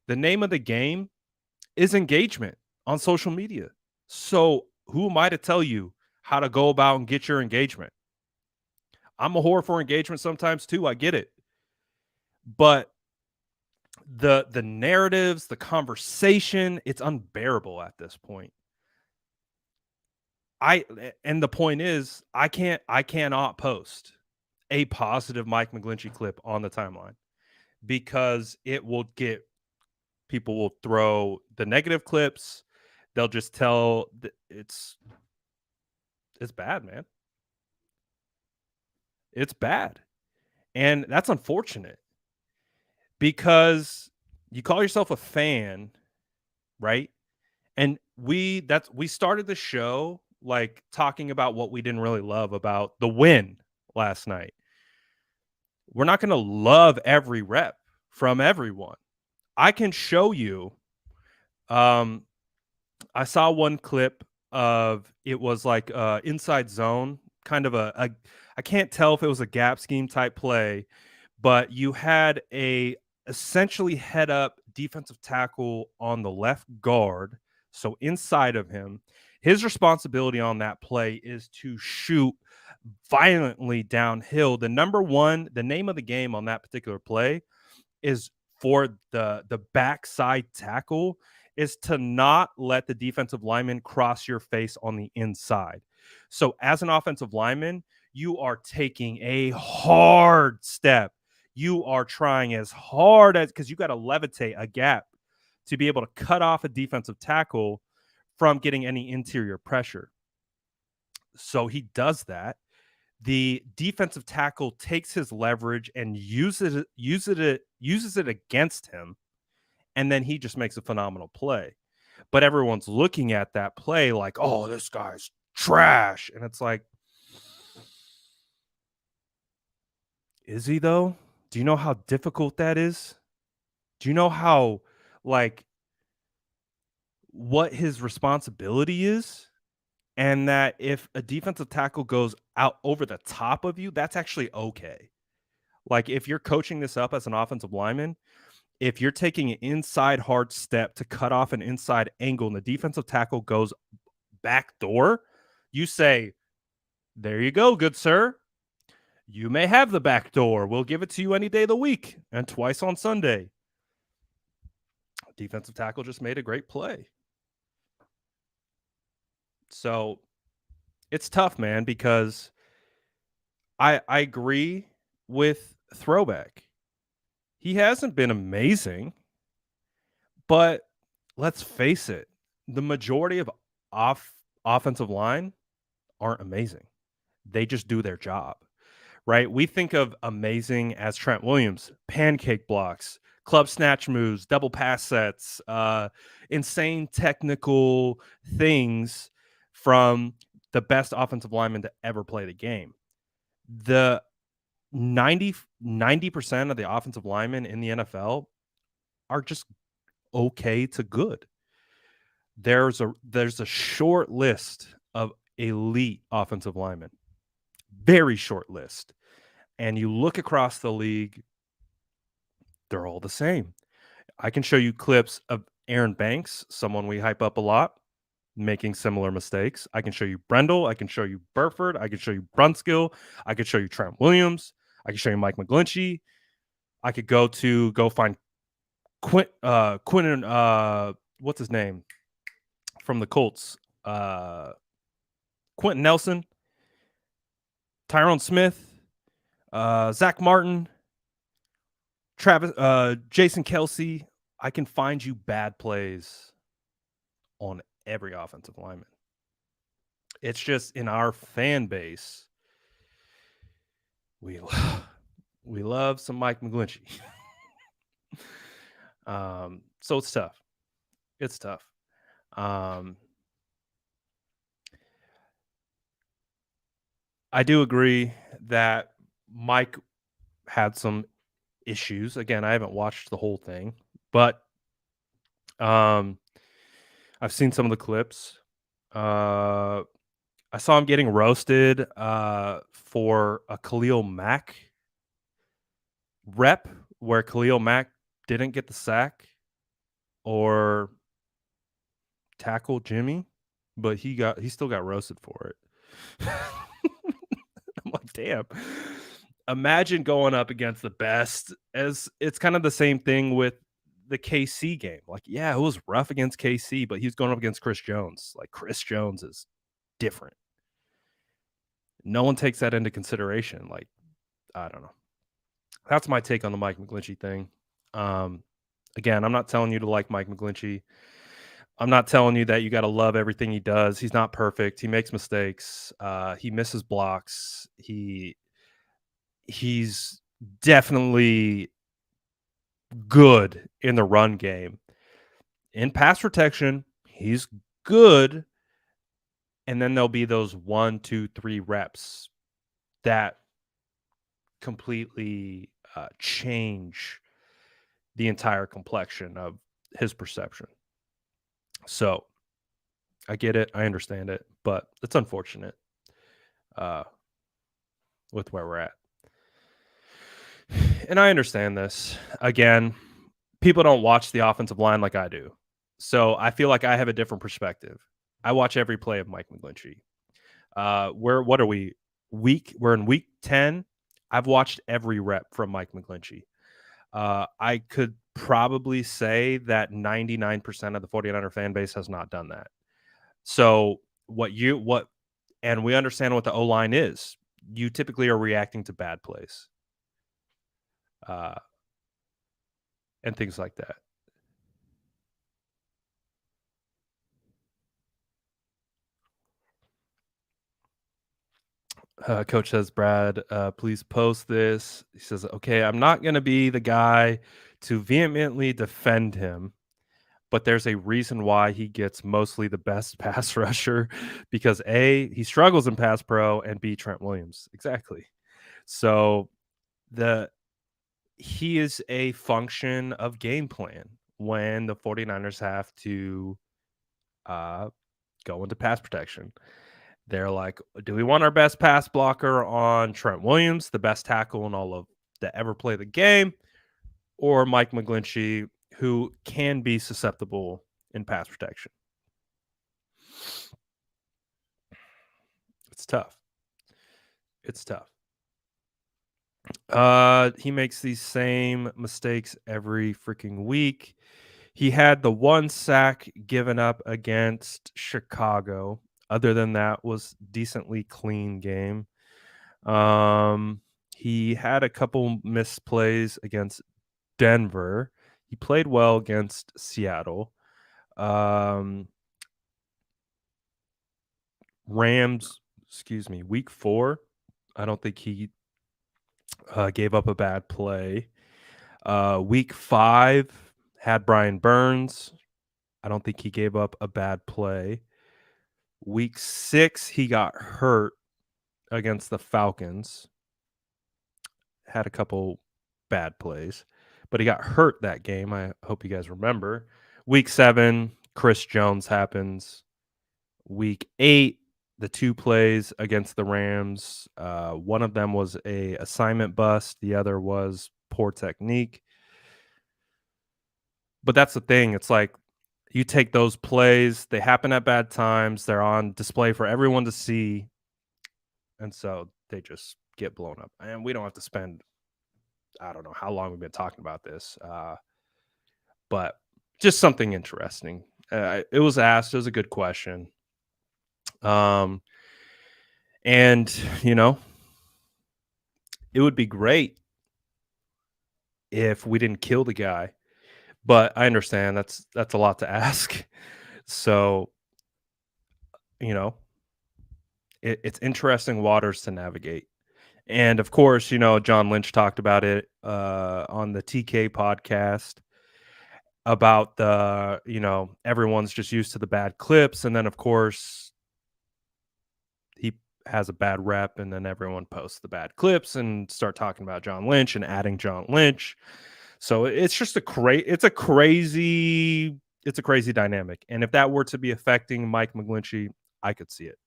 The name of the game is engagement on social media. So who am I to tell you how to go about and get your engagement. I'm a whore for engagement sometimes too. I get it. But the narratives, the conversation, it's unbearable at this point. And the point is, I cannot post a positive Mike McGlinchey clip on the timeline because it will get people will throw the negative clips. They'll just tell it's bad, man. It's bad. And that's unfortunate because you call yourself a fan, right? And we started the show like talking about what we didn't really love about the win last night. We're not going to love every rep from everyone. I can show you I saw one clip of it was like inside zone, kind of a I can't tell if it was a gap scheme type play, but you had a essentially head up defensive tackle on the left guard, so inside of him. His responsibility on that play is to shoot violently downhill. The name of the game on that particular play is for the backside tackle is to not let the defensive lineman cross your face on the inside. So as an offensive lineman, you are taking a hard step. You are trying as hard as because you got to levitate a gap to be able to cut off a defensive tackle from getting any interior pressure. So he does that. The defensive tackle takes his leverage and uses it against him, and then he just makes a phenomenal play. But everyone's looking at that play like, "Oh, this guy's trash," and it's like, is he though? Do you know how difficult that is? Do you know how like what his responsibility is? And that if a defensive tackle goes out over the top of you, that's actually okay. Like if you're coaching this up as an offensive lineman, if you're taking an inside hard step to cut off an inside angle and the defensive tackle goes back door, you say, there you go, good sir. You may have the back door. We'll give it to you any day of the week and twice on Sunday. Defensive tackle just made a great play. So it's tough, man, because I agree with Throwback. He hasn't been amazing, but let's face it, the majority of offensive line aren't amazing. They just do their job, right? We think of amazing as Trent Williams, pancake blocks, club snatch moves, double pass sets, insane technical things from the best offensive lineman to ever play the game. The 90% of the offensive linemen in the NFL are just okay to good. There's a short list of elite offensive linemen. Very short list. And you look across the league, they're all the same. I can show you clips of Aaron Banks, someone we hype up a lot, making similar mistakes. I can show you Brendel. I can show you Burford. I can show you Brunskill. I could show you Trent Williams. I can show you Mike McGlinchey. I could go find Quentin, what's his name from the Colts? Quentin Nelson, Tyrone Smith, Zach Martin, Jason Kelsey. I can find you bad plays on every offensive lineman. It's just in our fan base, we love some Mike McGlinchey. So it's tough. It's tough. I do agree that Mike had some issues. Again, I haven't watched the whole thing, but I've seen some of the clips. I saw him getting roasted for a Khalil Mack rep where Khalil Mack didn't get the sack or tackle Jimmy, but he still got roasted for it. I'm like, damn. Imagine going up against the best. As it's kind of the same thing with the KC game. Like, yeah, it was rough against KC, but he's going up against Chris Jones. Like, Chris Jones is different. No one takes that into consideration. Like, I don't know. That's my take on the Mike McGlinchey thing. Um, Again, I'm not telling you to like Mike McGlinchey. I'm not telling you that you got to love everything he does. He's not perfect. He makes mistakes. He misses blocks. He's definitely good in the run game. In pass protection, he's good. And then there'll be those 1, 2, 3 reps that completely change the entire complexion of his perception. So I get it. I understand it, but it's unfortunate uh, with where we're at. And I understand this. Again, people don't watch the offensive line like I do. So I feel like I have a different perspective. I watch every play of Mike McGlinchey. What are we? We're in week 10. I've watched every rep from Mike McGlinchey. I could probably say that 99% of the 49er fan base has not done that. So and we understand what the O line is. You typically are reacting to bad plays, uh, and things like that. Coach says, Brad, please post this. He says, okay, I'm not going to be the guy to vehemently defend him, but there's a reason why he gets mostly the best pass rusher because A, he struggles in pass pro, and B, Trent Williams. Exactly. So he is a function of game plan when the 49ers have to go into pass protection. They're like, do we want our best pass blocker on Trent Williams, the best tackle in all of to ever play the game, or Mike McGlinchey, who can be susceptible in pass protection? It's tough. It's tough. He makes these same mistakes every freaking week. He had the one sack given up against Chicago. Other than that, was decently clean game. He had a couple misplays against Denver. He played well against Seattle. Rams, week 4. I don't think he gave up a bad play. Week 5 had Brian Burns. I don't think he gave up a bad play. Week 6, he got hurt against the Falcons. Had a couple bad plays, but he got hurt that game. I hope you guys remember. Week 7, Chris Jones happens. Week 8, the 2 plays against the Rams. One of them was a assignment bust. The other was poor technique. But that's the thing. It's like you take those plays, they happen at bad times. They're on display for everyone to see. And so they just get blown up. And we don't have to spend, I don't know how long we've been talking about this, but just something interesting. It was asked. It was a good question. And, it would be great if we didn't kill the guy. But I understand that's a lot to ask. So, it's interesting waters to navigate. And of course, John Lynch talked about it on the TK podcast about everyone's just used to the bad clips. And then, of course, he has a bad rep, and then everyone posts the bad clips and start talking about John Lynch and adding John Lynch. So it's just it's a crazy dynamic. And if that were to be affecting Mike McGlinchey, I could see it.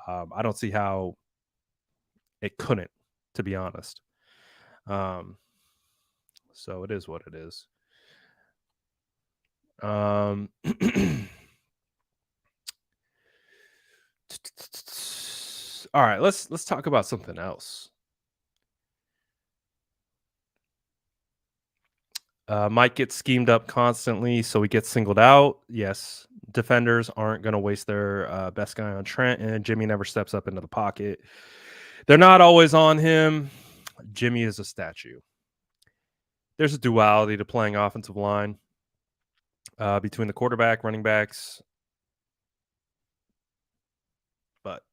I don't see how it couldn't, to be honest. So it is what it is. All right, let's talk about something else. Mike gets schemed up constantly, so he gets singled out. Yes, defenders aren't going to waste their best guy on Trent, and Jimmy never steps up into the pocket. They're not always on him. Jimmy is a statue. There's a duality to playing offensive line between the quarterback, running backs, but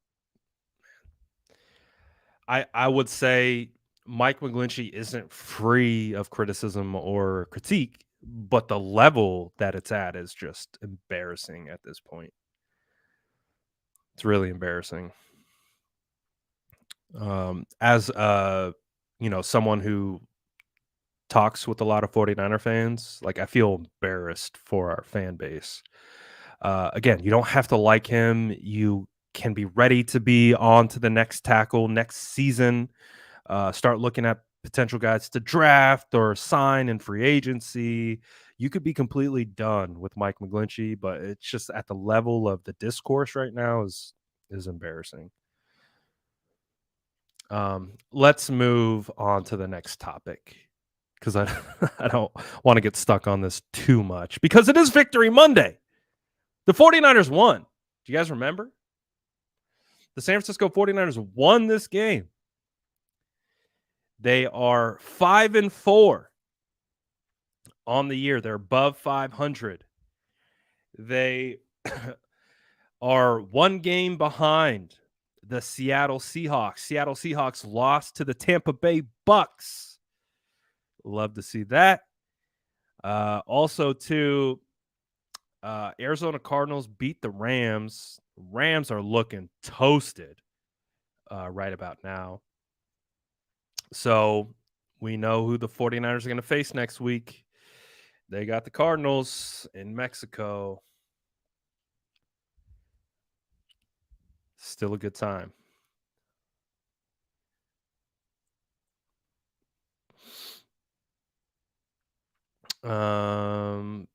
I would say Mike McGlinchey isn't free of criticism or critique, but the level that it's at is just embarrassing at this point. It's really embarrassing. As someone who talks with a lot of 49er fans, like I feel embarrassed for our fan base. Again, you don't have to like him. You can be ready to be on to the next tackle next season. Start looking at potential guys to draft or sign in free agency. You could be completely done with Mike McGlinchey, but it's just at the level of the discourse right now is embarrassing. Let's move on to the next topic because I I don't want to get stuck on this too much because it is Victory Monday. The 49ers won. Do you guys remember? The San Francisco 49ers won this game. They are 5-4 on the year. They're above 500. They are one game behind the Seattle Seahawks. Seattle Seahawks lost to the Tampa Bay Bucks. Love to see that. Also, too, Arizona Cardinals beat the Rams. Rams are looking toasted right about now. So we know who the 49ers are going to face next week. They got the Cardinals in Mexico. Still a good time. I'll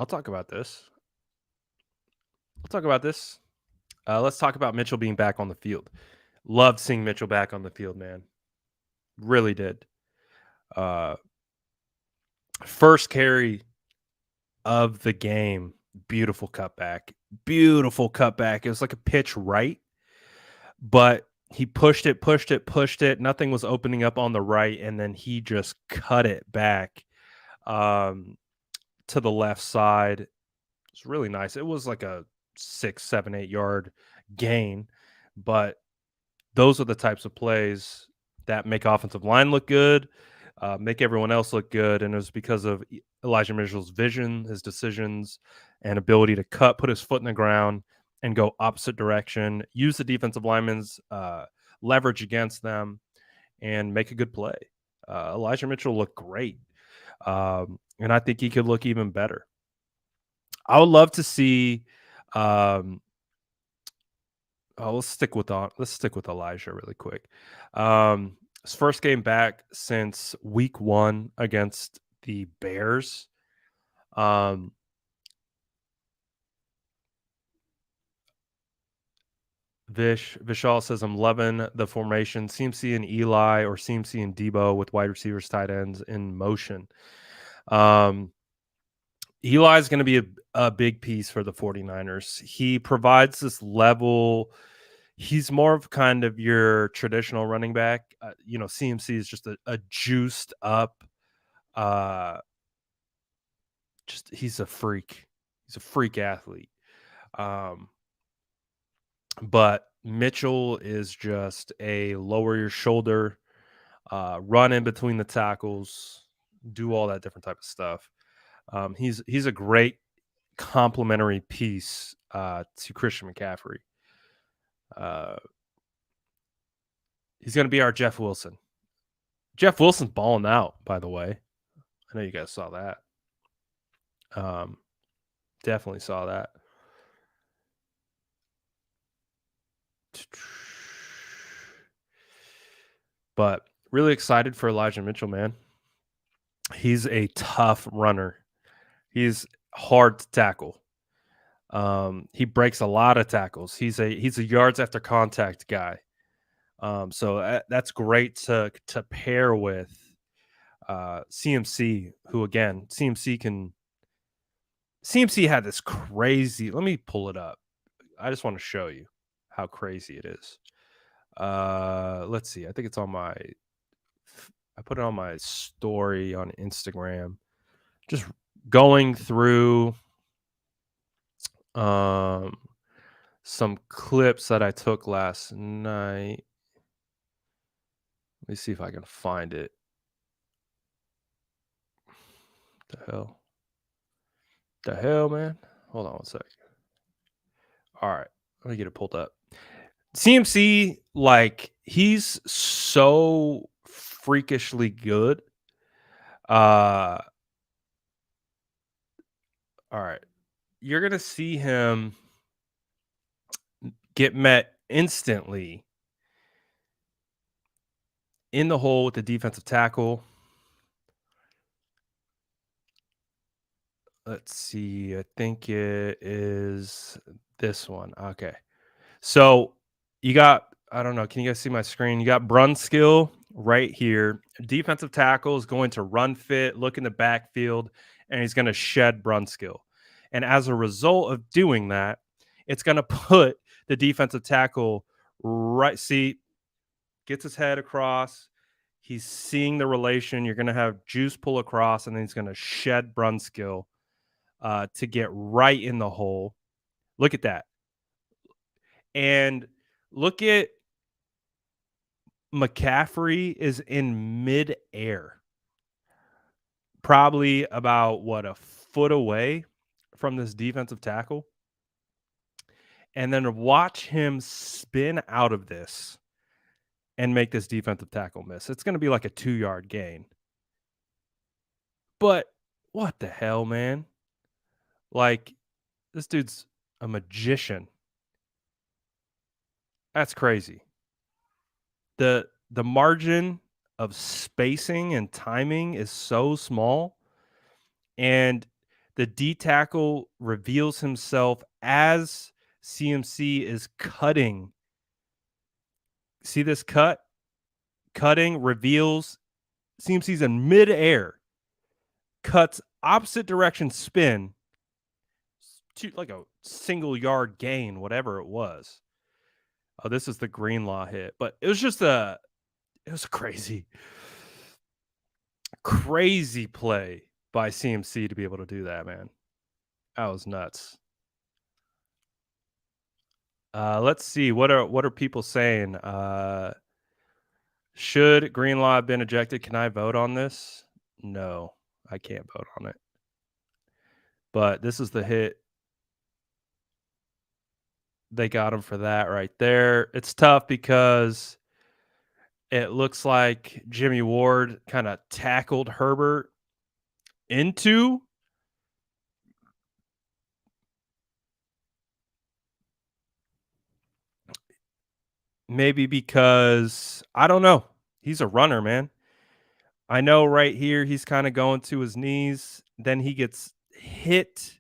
talk about this. Let's talk about Mitchell being back on the field. Loved seeing Mitchell back on the field, man. Really did. First carry of the game. Beautiful cutback. Beautiful cutback. It was like a pitch right, but he pushed it. Nothing was opening up on the right, and then he just cut it back to the left side. It's really nice. It was like a 6, 7, 8 yard gain, but those are the types of plays that make offensive line look good, make everyone else look good, and it was because of Elijah Mitchell's vision, his decisions, and ability to put his foot in the ground, and go opposite direction, use the defensive linemen's leverage against them, and make a good play. Elijah Mitchell looked great, and I think he could look even better. I would love to see. Let's stick with Elijah really quick. His first game back since week 1 against the Bears. Vishal says, I'm loving the formation. CMC and Eli or CMC and Debo with wide receivers, tight ends in motion. Eli is going to be a big piece for the 49ers. He provides this level. He's more of kind of your traditional running back. CMC is just a juiced up. He's a freak. He's a freak athlete. But Mitchell is just a lower your shoulder, run in between the tackles, do all that different type of stuff. He's a great complementary piece to Christian McCaffrey. He's going to be our Jeff Wilson. Jeff Wilson's balling out, by the way. I know you guys saw that. Definitely saw that. But really excited for Elijah Mitchell, man. He's a tough runner. He's hard to tackle. He breaks a lot of tackles. He's a yards after contact guy. So that's great to pair with CMC, who again CMC had this crazy. Let me pull it up. I just want to show you how crazy it is. Let's see. I think it's on my. I put it on my story on Instagram. Just going through um some clips that I took last night. Let me see if I can find it. The hell? The hell, man? Hold on one sec. All right. Let me get it pulled up. CMC, like, he's so freakishly good. Uh all right. You're gonna see him get met instantly in the hole with the defensive tackle. Let's see. I think it is this one. Okay. So you got, I don't know, can you guys see my screen? You got Brunskill right here. Defensive tackle is going to run fit, look in the backfield, and he's going to shed Brunskill. And as a result of doing that, it's going to put the defensive tackle right. See, gets his head across. He's seeing the relation. You're going to have Juice pull across, and then he's going to shed Brunskill to get right in the hole. Look at that. And look at McCaffrey is in midair, probably about what, a foot away from this defensive tackle. And then watch him spin out of this and make this defensive tackle miss. It's going to be like a 2-yard gain. But what the hell, man? Like, this dude's a magician. That's crazy. The margin of spacing and timing is so small, and the D tackle reveals himself as CMC is cutting. See this cut? Cutting reveals CMC's in midair, cuts opposite direction spin to like a single yard gain, whatever it was. Oh, this is the Greenlaw hit, but it was just it was crazy, crazy play by CMC to be able to do that, man. That was nuts. Let's see, what are people saying? Should Greenlaw have been ejected? Can I vote on this? No, I can't vote on it. But this is the hit. They got him for that right there. It's tough because it looks like Jimmy Ward kind of tackled Herbert into. Maybe because I don't know. He's a runner, man. I know right here he's kind of going to his knees. Then he gets hit.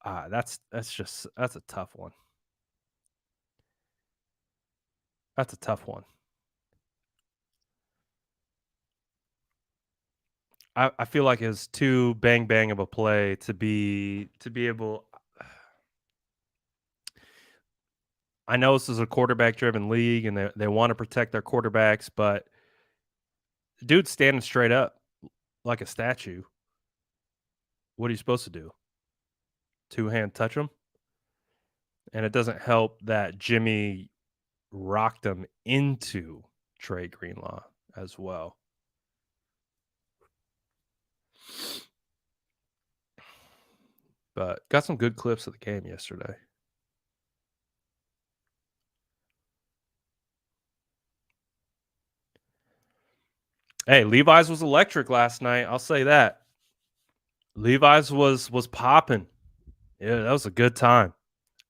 That's a tough one. That's a tough one. I feel like it's too bang bang of a play to be able. I know this is a quarterback driven league and they want to protect their quarterbacks, but the dude's standing straight up like a statue. What are you supposed to do? Two-hand touch him? And it doesn't help that Jimmy rocked him into Trey Greenlaw as well. But got some good clips of the game yesterday. Hey, Levi's was electric last night. I'll say that. Levi's was popping. Yeah, that was a good time.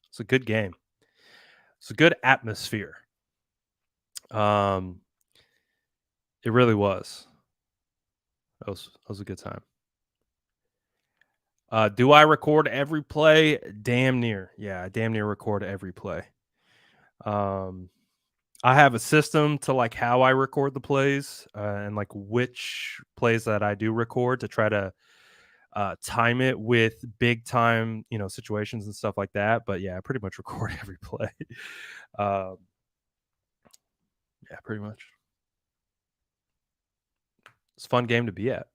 It's a good game. It's a good atmosphere. It really was. That was a good time. Do I record every play? Damn near. Yeah, I damn near record every play. Um, I have a system to like how I record the plays and like which plays that I do record to try to time it with big time, situations and stuff like that. But yeah, I pretty much record every play. um, yeah, pretty much. It's a fun game to be at.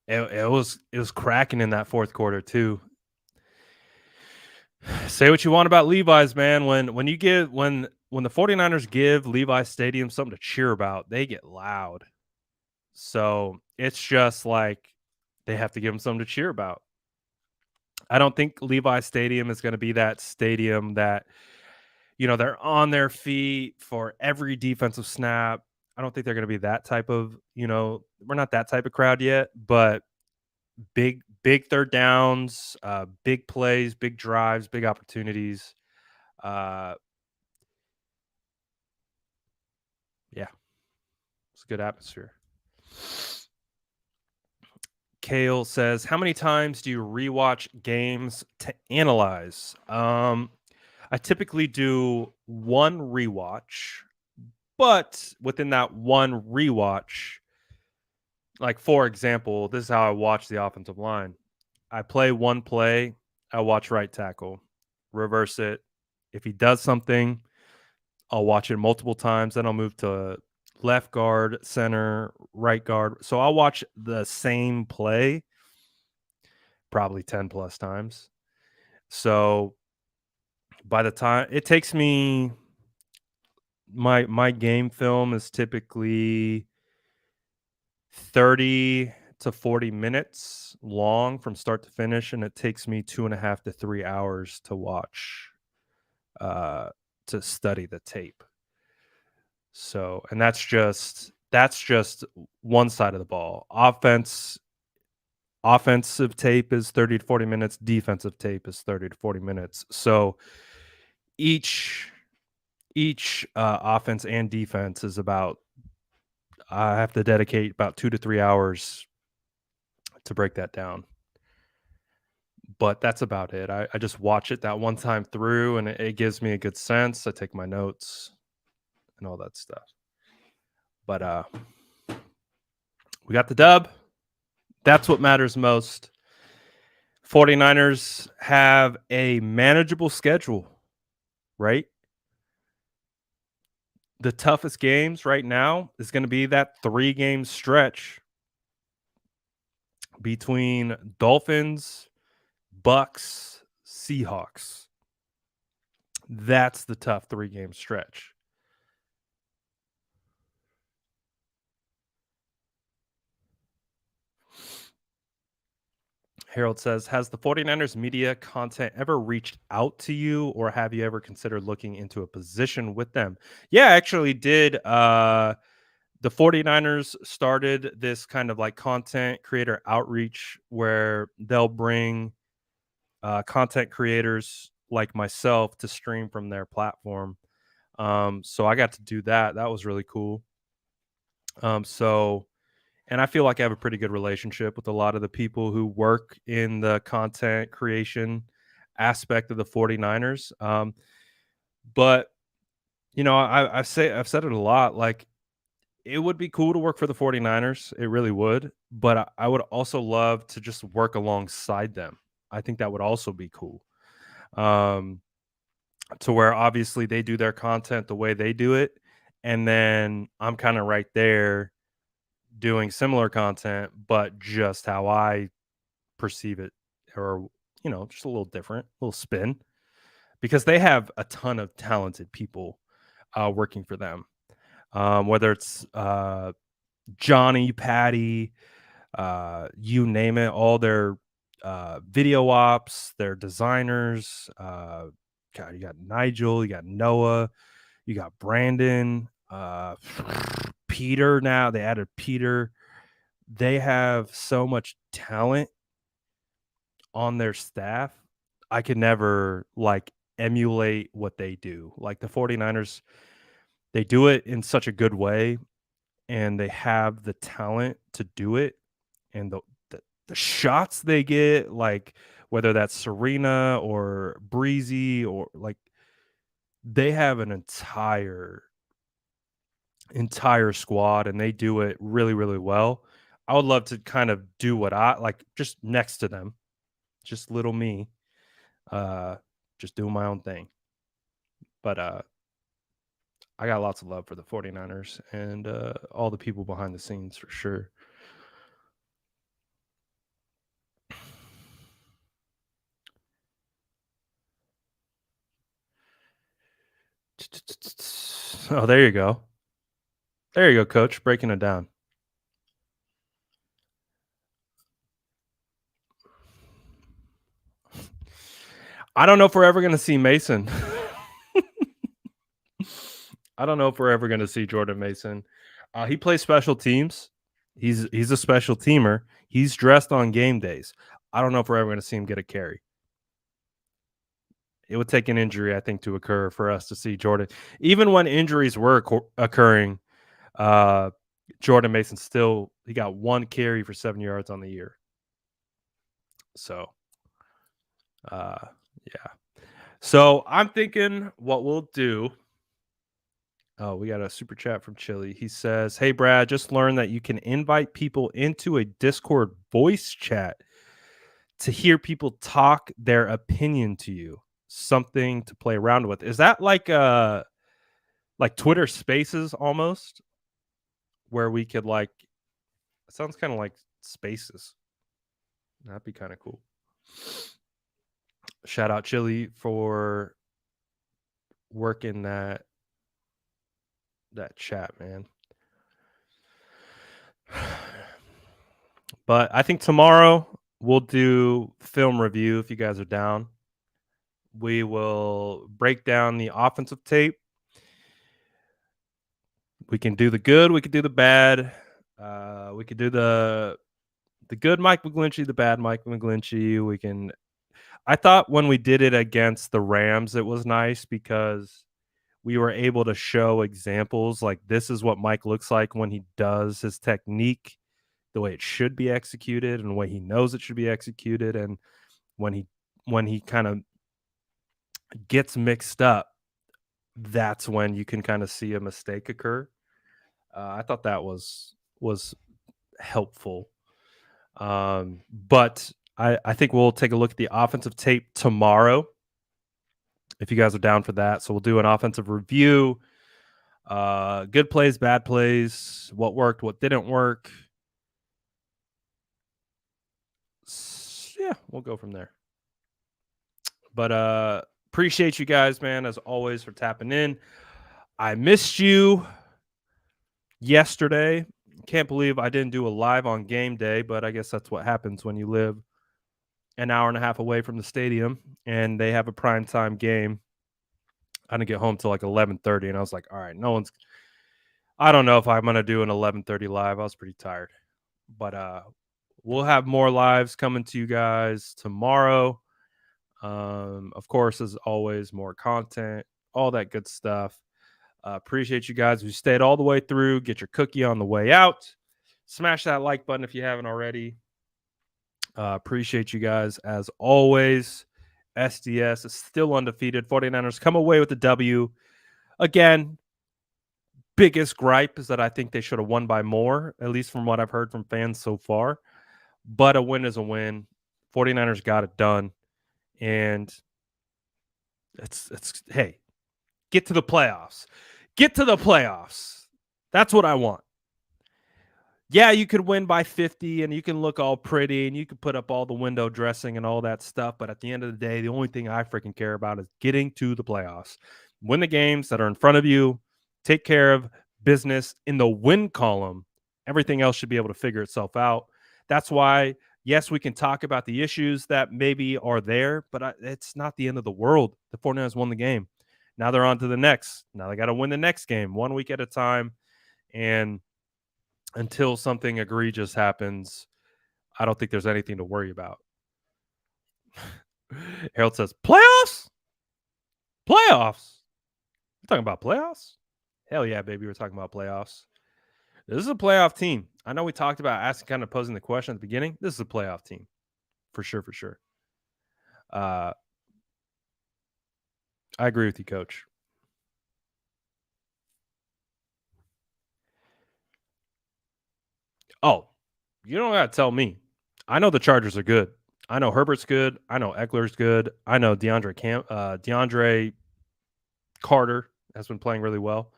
It was cracking in that fourth quarter too. Say what you want about Levi's, man. When the 49ers give Levi's Stadium something to cheer about, they get loud. So it's just like they have to give them something to cheer about. I don't think Levi's Stadium is going to be that stadium that, they're on their feet for every defensive snap. I don't think they're going to be that type of, we're not that type of crowd yet, but big third downs, big plays, big drives, big opportunities. Uh, yeah, it's a good atmosphere. Kale says, "How many times do you rewatch games to analyze?" I typically do one rewatch, but within that one rewatch, like for example, this is how I watch the offensive line. I play one play, I watch right tackle, reverse it. If he does something, I'll watch it multiple times. Then I'll move to left guard, center, right guard. So I'll watch the same play probably 10 plus times. So by the time it takes me, my game film is typically 30 to 40 minutes long from start to finish, and it takes me 2.5 to 3 hours to watch, uh, to study the tape. So, and that's just one side of the ball. Offensive tape is 30 to 40 minutes, defensive tape is 30 to 40 minutes. So each offense and defense is about, I have to dedicate about 2 to 3 hours to break that down. But that's about it. I just watch it that one time through, and it gives me a good sense. I take my notes and all that stuff. But we got the dub. That's what matters most. 49ers have a manageable schedule, right? The toughest games right now is going to be that 3-game stretch between Dolphins, Bucks, Seahawks. That's the tough 3-game stretch. Harold says, "Has the 49ers media content ever reached out to you, or have you ever considered looking into a position with them?" Yeah, I actually did. The 49ers started this kind of like content creator outreach where they'll bring content creators like myself to stream from their platform. So I got to do that. That was really cool. And I feel like I have a pretty good relationship with a lot of the people who work in the content creation aspect of the 49ers. But I've said it a lot. Like, it would be cool to work for the 49ers. It really would. But I would also love to just work alongside them. I think that would also be cool. Um, to where obviously they do their content the way they do it. And then I'm kind of right there doing similar content, but just how I perceive it, or, just a little different, a little spin, because they have a ton of talented people working for them. Whether it's Johnny, Patty, you name it, all their video ops, their designers. God, you got Nigel, you got Noah, you got Brandon, Peter. Now they added Peter. They have so much talent on their staff. I could never like emulate what they do. Like the 49ers, they do it in such a good way, and they have the talent to do it, and the shots they get, like whether that's Serena or Breezy or like they have an entire squad and they do it really, really well. I would love to kind of do what I like just next to them, just little me, uh, just doing my own thing. But I got lots of love for the 49ers and all the people behind the scenes for sure. Oh, there you go. There you go, coach, breaking it down. I don't know if we're ever going to see Mason. I don't know if we're ever going to see Jordan Mason. He plays special teams. He's a special teamer. He's dressed on game days. I don't know if we're ever going to see him get a carry. It would take an injury, I think, to occur for us to see Jordan. Even when injuries were occurring, uh, Jordan Mason still he got 1 carry for 7 yards on the year. So, uh, yeah. So I'm thinking what we'll do. Oh, we got a super chat from Chili. He says, "Hey Brad, just learned that you can invite people into a Discord voice chat to hear people talk their opinion to you. Something to play around with. Is that like Twitter Spaces almost, where we could like? It sounds kind of like Spaces. That'd be kind of cool. Shout out Chili for working that chat, man. But I think tomorrow we'll do film review if you guys are down. We will break down the offensive tape. We can do the good, we can do the bad. We could do the good Mike McGlinchey, the bad Mike McGlinchey. We can I thought when we did it against the Rams, it was nice because we were able to show examples like this is what Mike looks like when he does his technique the way it should be executed and the way he knows it should be executed. And when he kind of gets mixed up, that's when you can kind of see a mistake occur. I thought that was helpful. But I think we'll take a look at the offensive tape tomorrow if you guys are down for that. So we'll do an offensive review. Good plays, bad plays, what worked, what didn't work. Yeah, we'll go from there. But appreciate you guys, man, as always, for tapping in. I missed you yesterday. Can't believe I didn't do a live on game day, but I guess that's what happens when you live an hour and a half away from the stadium and they have a primetime game. I didn't get home till like 11:30, and I was like, all right, I don't know if I'm going to do an 11:30 live. I was pretty tired. But we'll have more lives coming to you guys tomorrow. Of course, as always, more content, all that good stuff. Appreciate you guys who stayed all the way through. Get your cookie on the way out. Smash that like button if you haven't already. Appreciate you guys as always. SDS is still undefeated. 49ers come away with the W. Again, biggest gripe is that I think they should have won by more, at least from what I've heard from fans so far. But a win is a win. 49ers got it done. And it's hey, get to the playoffs. Get to the playoffs. That's what I want. Yeah, you could win by 50 and you can look all pretty and you can put up all the window dressing and all that stuff. But at the end of the day, the only thing I freaking care about is getting to the playoffs. Win the games that are in front of you. Take care of business in the win column. Everything else should be able to figure itself out. That's why, yes, we can talk about the issues that maybe are there, but it's not the end of the world. The 49ers won the game. Now they're on to the next. Now they got to win the next game 1 week at a time. And until something egregious happens, I don't think there's anything to worry about. Harold says, playoffs? Playoffs? We're talking about playoffs? Hell yeah, baby. We're talking about playoffs. This is a playoff team. I know we talked about asking, kind of posing the question at the beginning. This is a playoff team for sure. For sure. I agree with you, Coach. Oh, you don't got to tell me. I know the Chargers are good. I know Herbert's good. I know Eckler's good. I know DeAndre Carter has been playing really well.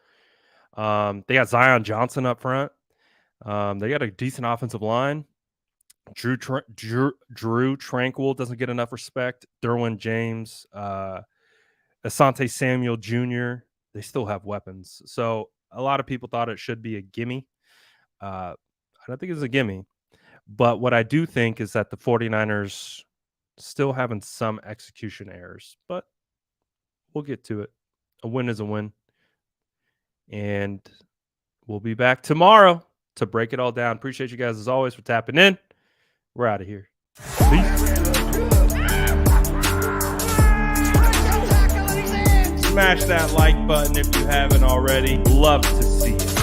They got Zion Johnson up front. They got a decent offensive line. Drew Tranquil doesn't get enough respect. Derwin James, Asante Samuel Jr. They still have weapons. So a lot of people thought it should be a gimme. I don't think it's a gimme. But what I do think is that the 49ers still having some execution errors. But we'll get to it. A win is a win. And we'll be back tomorrow to break it all down. Appreciate you guys as always for tapping in. We're out of here. Peace. Smash that like button if you haven't already. Love to see it.